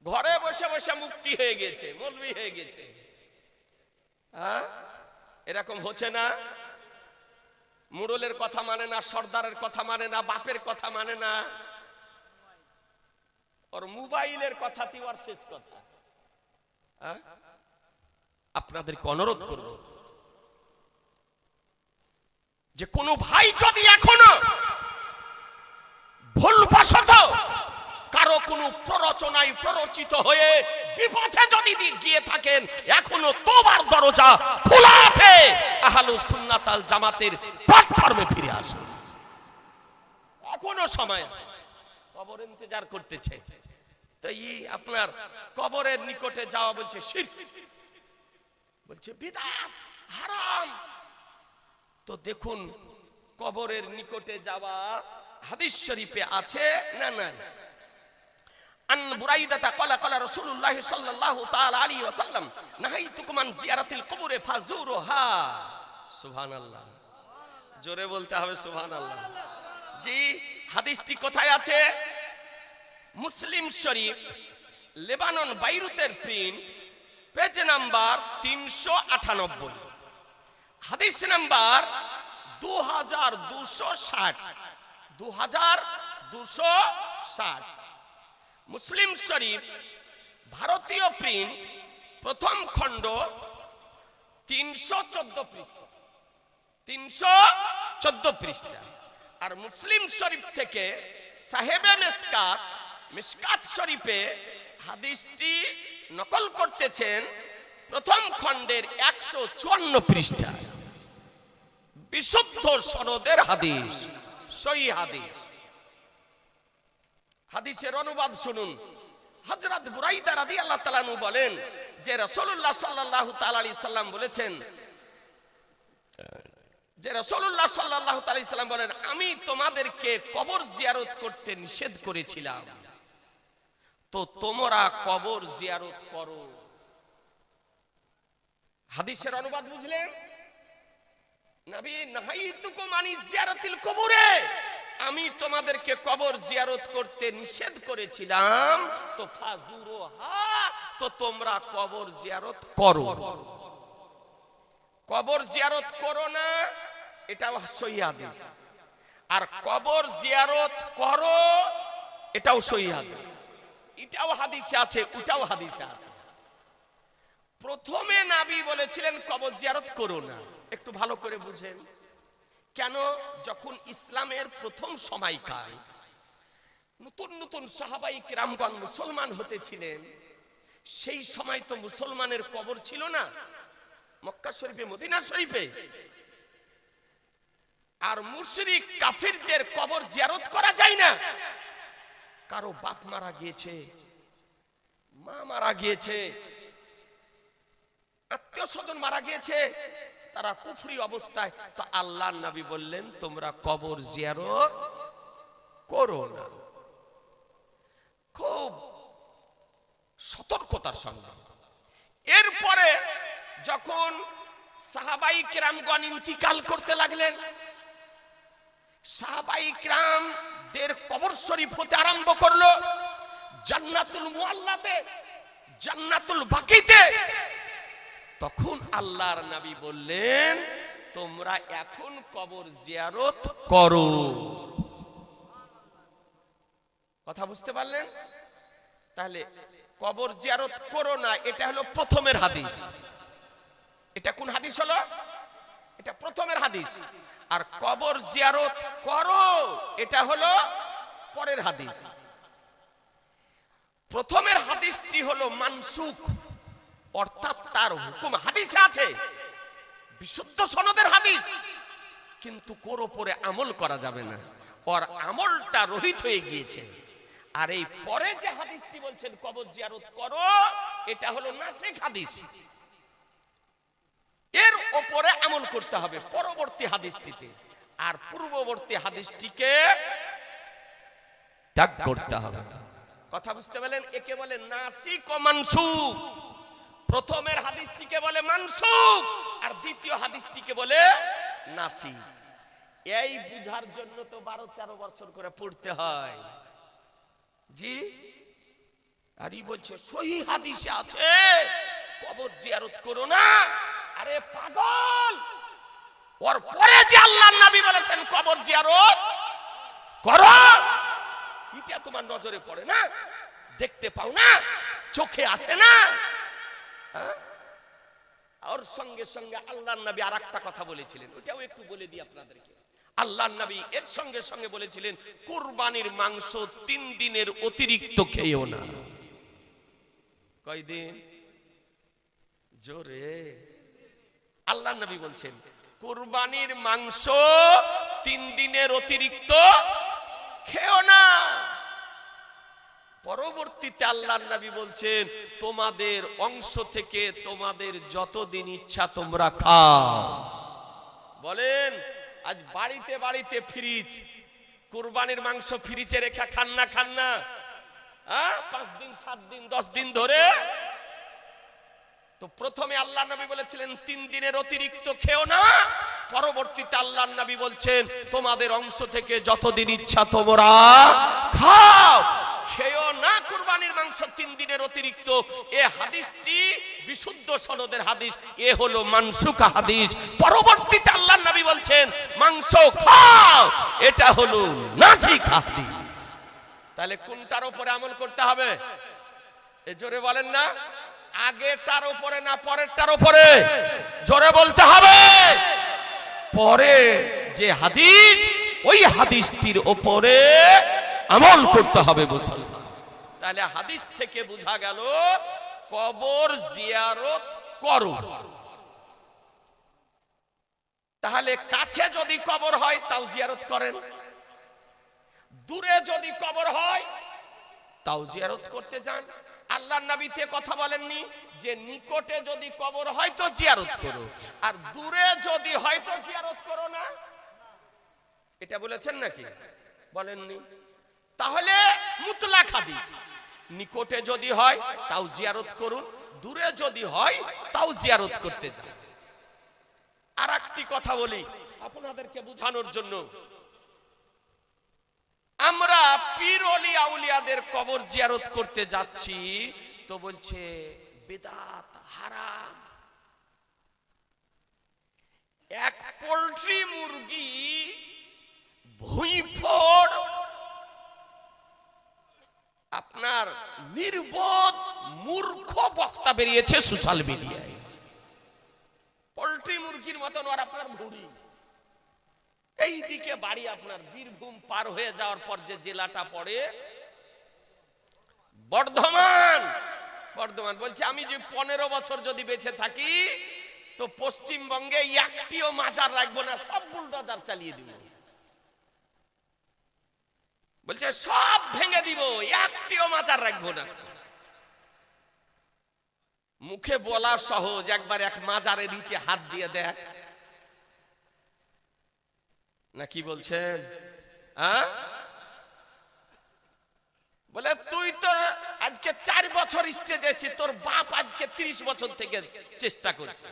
ঘরে বসে বসে মুফতি হয়ে গেছে, মৌলভী হয়ে গেছে। হ্যাঁ, এরকম হচ্ছে না? মুরলের কথা মানে না, সর্দারের কথা মানে না, বাপের কথা মানে না, ওর মোবাইলের কথাতেই ওর শেষ কথা। আপনাদেরকে অনুরোধ করব যে কোন ভাই যদি এখনো ভুলবশত কারো কোন প্ররোচনায় প্ররোচিত হয়ে বিপথে যদি গিয়ে থাকেন, এখনো তোবার দরজা খোলা আছে। আহলুস সুন্নাত আল জামাতের প্ল্যাটফর্মে ফিরে আসুন, এখনো সময় আছে। কবর ইন্তজার করতেছে, তো এই আপনার কবরের নিকটে যাওয়া বলছে শিরক, বলছে বিদআত, হারাম। তো দেখুন কবরের নিকটে যাওয়া হাদিস শরীফে আছে না নাই? আন বুরাইদা ক্বালা ক্বালা রাসূলুল্লাহ সাল্লাল্লাহু তাআলা আলাইহি ওয়াসাল্লাম নাহাইতুকুম আন জিয়ারাতিল কুবুরি ফাজুরুহা। সুবহানাল্লাহ, জোরে বলতে হবে সুবহানাল্লাহ। জি, হাদিসটি কোথায় আছে? Muslim Sharif, Lebanon, বাইরুতের print, page number 398, হাদিস নাম্বার 2260, 2260। মুসলিম শরীফ ভারতীয় প্রিন্ট, প্রথম খণ্ড, 314 পৃষ্ঠা, 314 পৃষ্ঠা। আর মুসলিম শরীফ থেকে সাহেবে মিশকাত, মিশকাত শরীফে হাদিসটি নকল করতেছেন, প্রথম খণ্ডের 154 পৃষ্ঠা, বিশুদ্ধ সনদের হাদিস, সহিহ হাদিস। হাদিসের অনুবাদ শুনুন। হযরত বুরাইদা রাদিয়াল্লাহু তাআলা আনহু বলেন যে রাসূলুল্লাহ সাল্লাল্লাহু তাআলা আলাইহি সাল্লাম বলেছেন, যে রাসূলুল্লাহ সাল্লাল্লাহু তাআলা আলাইহি সাল্লাম বলেন, আমি তোমাদেরকে কবর জিয়ারত করতে নিষেধ করেছিলাম, তো তোমরা কবর জিয়ারত করো। হাদিসের অনুবাদ বুঝলেন? নবী নাহাইতুকুম আনি জিয়ারাতিল কুবুরে, আমি তোমাদেরকে কবর জিয়ারত করতে নিষেধ করেছিলাম, তো ফাজুরুহা, তো তোমরা কবর জিয়ারত করো। কবর জিয়ারত করো না, এটা সহিহ হাদিস। আর কবর জিয়ারত করো, এটাও সহিহ হাদিস। এটাও হাদিসে আছে, ওটাও হাদিসে আছে। প্রথমে নবী বলেছিলেন কবর জিয়ারত করো না। একটু ভালো করে বুঝেন কেন। যখন ইসলামের প্রথম সময়কাল নতুন নতুন সাহাবায়ে কিরামগণ মুসলমান হতেছিলেন, সেই সময় তো মুসলমানের কবর ছিল না মক্কা শরীফে, মদিনা শরীফে। আর মুশরিক কাফিরদের কবর জিয়ারত করা যায় না। কারো বাপ মারা গিয়েছে, মা মারা গিয়েছে, আত্মীয় স্বজন মারা গিয়েছে, তারা কুফরি অবস্থায়, তো আল্লাহর নবী বললেন তোমরা কবর জিয়ারত করো না। খুব সতর্কতার সঙ্গে। এরপরে যখন সাহাবায়ে কিরামগণ ইন্তিকাল করতে লাগলেন, সাহাবায়ে কিরামদের কবর শরীফ হতে আরম্ভ করলো জান্নাতুল মুআল্লাতে, জান্নাতুল বাকিতে। তখন আল্লাহর নবী বললেন তোমরা এখন কবর জিয়ারত করো। কথা বুঝতে পারলেন? তাহলে কবর জিয়ারত করো না, এটা হলো প্রথমের হাদিস। এটা কোন হাদিস হলো? এটা প্রথমের হাদিস। আর কবর জিয়ারত করো এটা হলো পরের হাদিস। প্রথমের হাদিসটি হলো মানসুখ, অর্থাৎ তার হুকুম হাদিসে আছে, বিশুদ্ধ সনদের হাদিস, কিন্তু কোর উপরে আমল করা যাবে না, ওর আমলটা রহিত হয়ে গিয়েছে। আর এই পরে যে হাদিসটি বলছেন কবর জিয়ারত করো, এটা হলো নাসিখ হাদিস, এর উপরে আমল করতে হবে পরবর্তী হাদিসটিতে। আর পূর্ববর্তী হাদিসটিকে ত্যাগ করতে হবে। কথা বুঝতে পারলেন? একে বলে নাসিখ ও মানসুখ। প্রথমের হাদিসটিকে বলে মানসুখ, আর দ্বিতীয় হাদিসটিকে বলে নাসিখ। এই বুঝার জন্য তো 12-13 বছর করে পড়তে হয়। জি, আরই বলছে সহিহ হাদিসে আছে কবর জিয়ারত করো না। আরে পাগল, ওর পরে যে আল্লাহর নবী বলেছেন কবর জিয়ারত করো, এটা তোমার নজরে পড়ে না, দেখতে পাও না, চোখে আসে না। ওর সঙ্গে সঙ্গে আল্লাহর নবী আরেকটা কথা বলেছিলেন, ওটাও একটু বলে দিই আপনাদেরকে। আল্লাহর নবী এর সঙ্গে সঙ্গে বলেছিলেন কুরবানির মাংস 3 দিনের অতিরিক্ত খেও না। কয়দিন? জোরে। আল্লাহর নবী বলছেন কুরবানির মাংস 3 দিনের অতিরিক্ত খেও না। পরবর্তীতে আল্লাহর নবী বলছেন তোমাদের অংশ থেকে তোমাদের যতদিন ইচ্ছা তোমরা খাও। বলেন আজ বাড়িতে বাড়িতে ফ্রিজ, কুরবানির মাংস ফ্রিজে রেখে খান না? খান না? 5 দিন 7 দিন 10 দিন ধরে। তো প্রথমে আল্লাহর নবী বলেছিলেন 3 দিনের অতিরিক্ত খেও না, পরবর্তীতে আল্লাহর নবী বলছেন তোমাদের অংশ থেকে যতদিন ইচ্ছা তোমরা খাও, খেও না কুরবানির মাংস 3 দিনের অতিরিক্ত। এই হাদিসটি বিশুদ্ধ সনদের হাদিস, এ হলো মানসুখ হাদিস। পরবর্তীতে আল্লাহর নবী বলছেন মাংস খাও, এটা হলো নাসিখ হাদিস। তাহলে কোনটার উপরে আমল করতে হবে? এ জোরে বলেন না, আগেরটার উপরে না পরেরটার উপরে? জোরে বলতে হবে। পরে যে হাদিস, ওই হাদিসটির উপরে আমল করতে হবে মুসলমান। তাহলে হাদিস থেকে বোঝা গেল কবর জিয়ারত করো। তাহলে কাছে যদি কবর হয় তাও জিয়ারত করেন, দূরে যদি কবর হয় তাও জিয়ারত করতে যান। আল্লাহর নবী তে কথা বলেননি যে নিকটে যদি কবর হয় তো জিয়ারত করো, আর দূরে যদি হয় তো জিয়ারত করো না? এটা বলেছেন নাকি? বলেননি। তাহলে মুতলাক হাদিস, নিকটে যদি হয় তাও জিয়ারত করুন, দূরে যদি হয় তাও জিয়ারত করতে যান। আর একটি কথা বলি আপনাদেরকে বোঝানোর জন্য, আমরা পীর ওলি আউলিয়াদের কবর জিয়ারত করতে যাচ্ছি তো বলছে বিদআত, হারাম। এক পোল্ট্রি মুরগি ভুঁইফোড় আপনার নির্বোধ মূর্খ বক্তা বেরিয়েছে সোশ্যাল মিডিয়ায়, পোল্ট্রি মুরগির মতন আর আপনার ভুঁড়ি। এইদিকে বাড়ি আপনার বীরভূম পার হয়ে যাওয়ার পর যে জেলাটা পড়ে বর্ধমান, বর্ধমান বলছে আমি যে 15 বছর যদি বেঁচে থাকি তো পশ্চিমবঙ্গে একটিও মাজার রাখবো না, সব বুলডোজার চালিয়ে দিব। বলছে সব ভেঙে দিব, একটিও মাজার রাখবো না। মুখে বলা সহজ, একবার এক মাজারের ইটে হাত দিয়ে দেখ না, কি বলছেন? বলে তুই তো আজকে 4 বছর স্টেজে আছিস, তোর বাপ আজকে 30 বছর থেকে চেষ্টা করছে,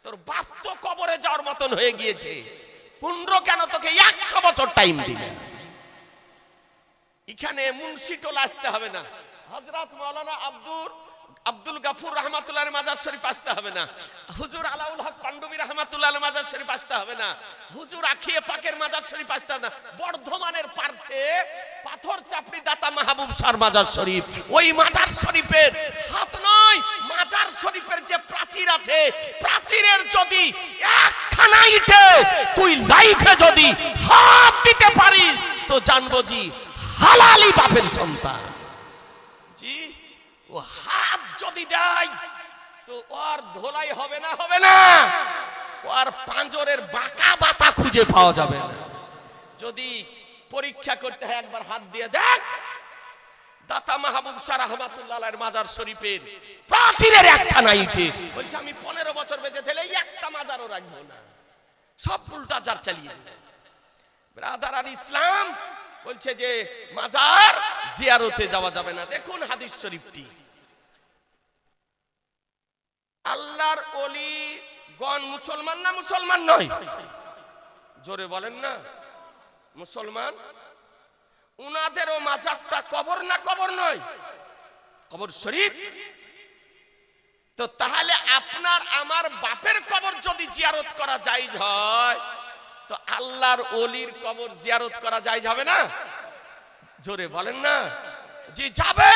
তোর বাপ তো কবরে যাওয়ার মতন হয়ে গিয়েছে, 15 কেন তোকে 100 বছর টাইম দিবে। এখানে মুন্সিটোলা আসতে হবে না, হযরত মাওলানা আব্দুল গাফুর রহমাতুল্লাহর মাজার শরীফ আসতে হবে না, হুজুর আলাউল হক পান্ডবী রহমাতুল্লাহর মাজার শরীফ আসতে হবে না, হুজুর আখিয়ে পাকের মাজার শরীফ আসতে হবে না। বর্ধমানের পাশে পাথর চাপড়ি দাতা মাহবুব শাহর মাজার শরীফ, ওই মাজার শরীফের হাত নয়, মাজার শরীফের যে প্রাচীর আছে, প্রাচীরের যদি একখানা ইটে তুই লাইফে যদি হাত দিতে পারিস তো জানবো জি হালালি বাপের সন্তান। জি ও হাত যদি দেয় তো ওর ধোলাই হবে না, হবে না, ওর পাঁজরের বাঁকা বাতা খুঁজে পাওয়া যাবে না। যদি পরীক্ষা করতে হয় একবার হাত দিয়ে দেখ, দাতা মাহবুব শাহ রহমাতুল্লাহর মাজার শরীফের প্রাচীরের একখানা ইটে বলছে আমি 15 বছর বেঁচে থাকলে একটা মাজারও রাখবো না, সব বুলডোজার চালিয়ে দেব। ব্রাদার আর ইসলাম বলছে যে মাজার জিয়ারতে যাওয়া যাবে না। দেখুন হাদিস শরীফটি, আল্লাহর ওলি গণ মুসলমান না মুসলমান নয়? জোরে বলেন না, মুসলমান। উনাদেরও মাজারটা কবর না কবর নয়? কবর শরীফ। তো তাহলে আপনার আমার বাপের কবর যদি জিয়ারত করা জায়েজ হয় তো আল্লাহর ওলির কবর জিয়ারত করা জায়েজ হবে না? জোরে বলেন না। জি যাবে।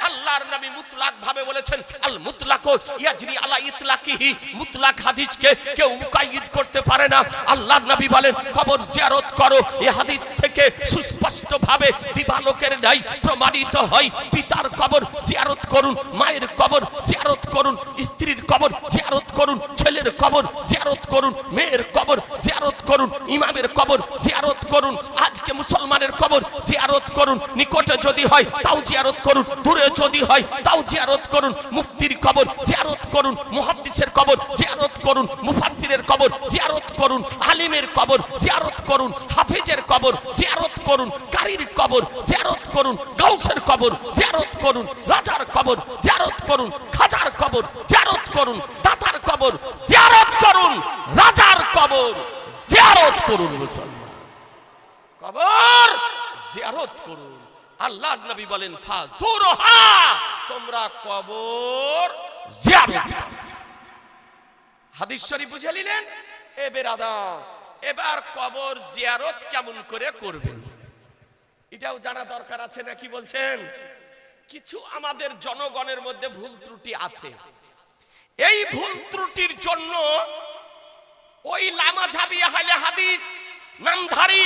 আল্লাহর নবী মুতলাক ভাবে বলেছেন আল মুতলাকু ইয়াজরি আলা ইতলাকিহি, মুতলাক হাদিসকে কেউ মুকাইয়িদ করতে পারে না। আল্লাহর নবী বলেন কবর জিয়ারত করো, এই হাদিস থেকে সুস্পষ্ট ভাবে দিবালোকের নাই প্রমাণিত হয়। পিতার কবর জিয়ারত করুন, মায়ের কবর জিয়ারত করুন, স্ত্রীর কবর জিয়ারত করুন, ছেলের কবর জিয়ারত করুন, মেয়ের কবর জিয়ারত করুন, ইমামের কবর জিয়ারত করুন। আজকে মুসলমানের কবর জিয়ারত করুন, নিকটে যদি হয় তাও জিয়ারত করুন, দূরে যদি হয় তাও জিয়ারত করুন। মুফতির কবর জিয়ারত করুন, মুহাদ্দিসের কবর জিয়ারত করুন, মুফাসসিরের কবর জিয়ারত করুন, আলিমের কবর জিয়ারত করুন, হাফেজের কবর জিয়ারত করুন, কারীর কবর জিয়ারত করুন, গাউসের কবর জিয়ারত করুন, রাজার কবর জিয়ারত করুন, খাজার কবর জিয়ারত করুন, দাতার কবর জিয়ারত করুন, রাজার কবর জিয়ারত করুন। মুসলমান কবর জিয়ারত করুন। আল্লাহর নবী বলেন ফাজুরহা, তোমরা কবর জিয়ারত করো। হাদিস শরীফ বুঝে নিলেন? এবার কবর জিয়ারত কেমন করে করবেন এটাও জানা দরকার আছে নাকি বলছেন? কিছু আমাদের জনগণের মধ্যে ভুল ত্রুটি আছে। এই ভুল ত্রুটির জন্য ওই লামাঝাবি আহলে হাদিস নামধারী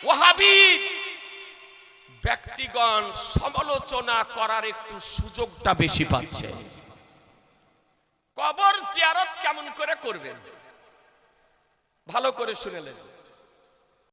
ওয়াহাবি ব্যক্তিগণ সমালোচনা করার একটু সুযোগটা বেশি পাচ্ছে। কবর জিয়ারত কেমন করে করবেন ভালো করে শুনে নেন।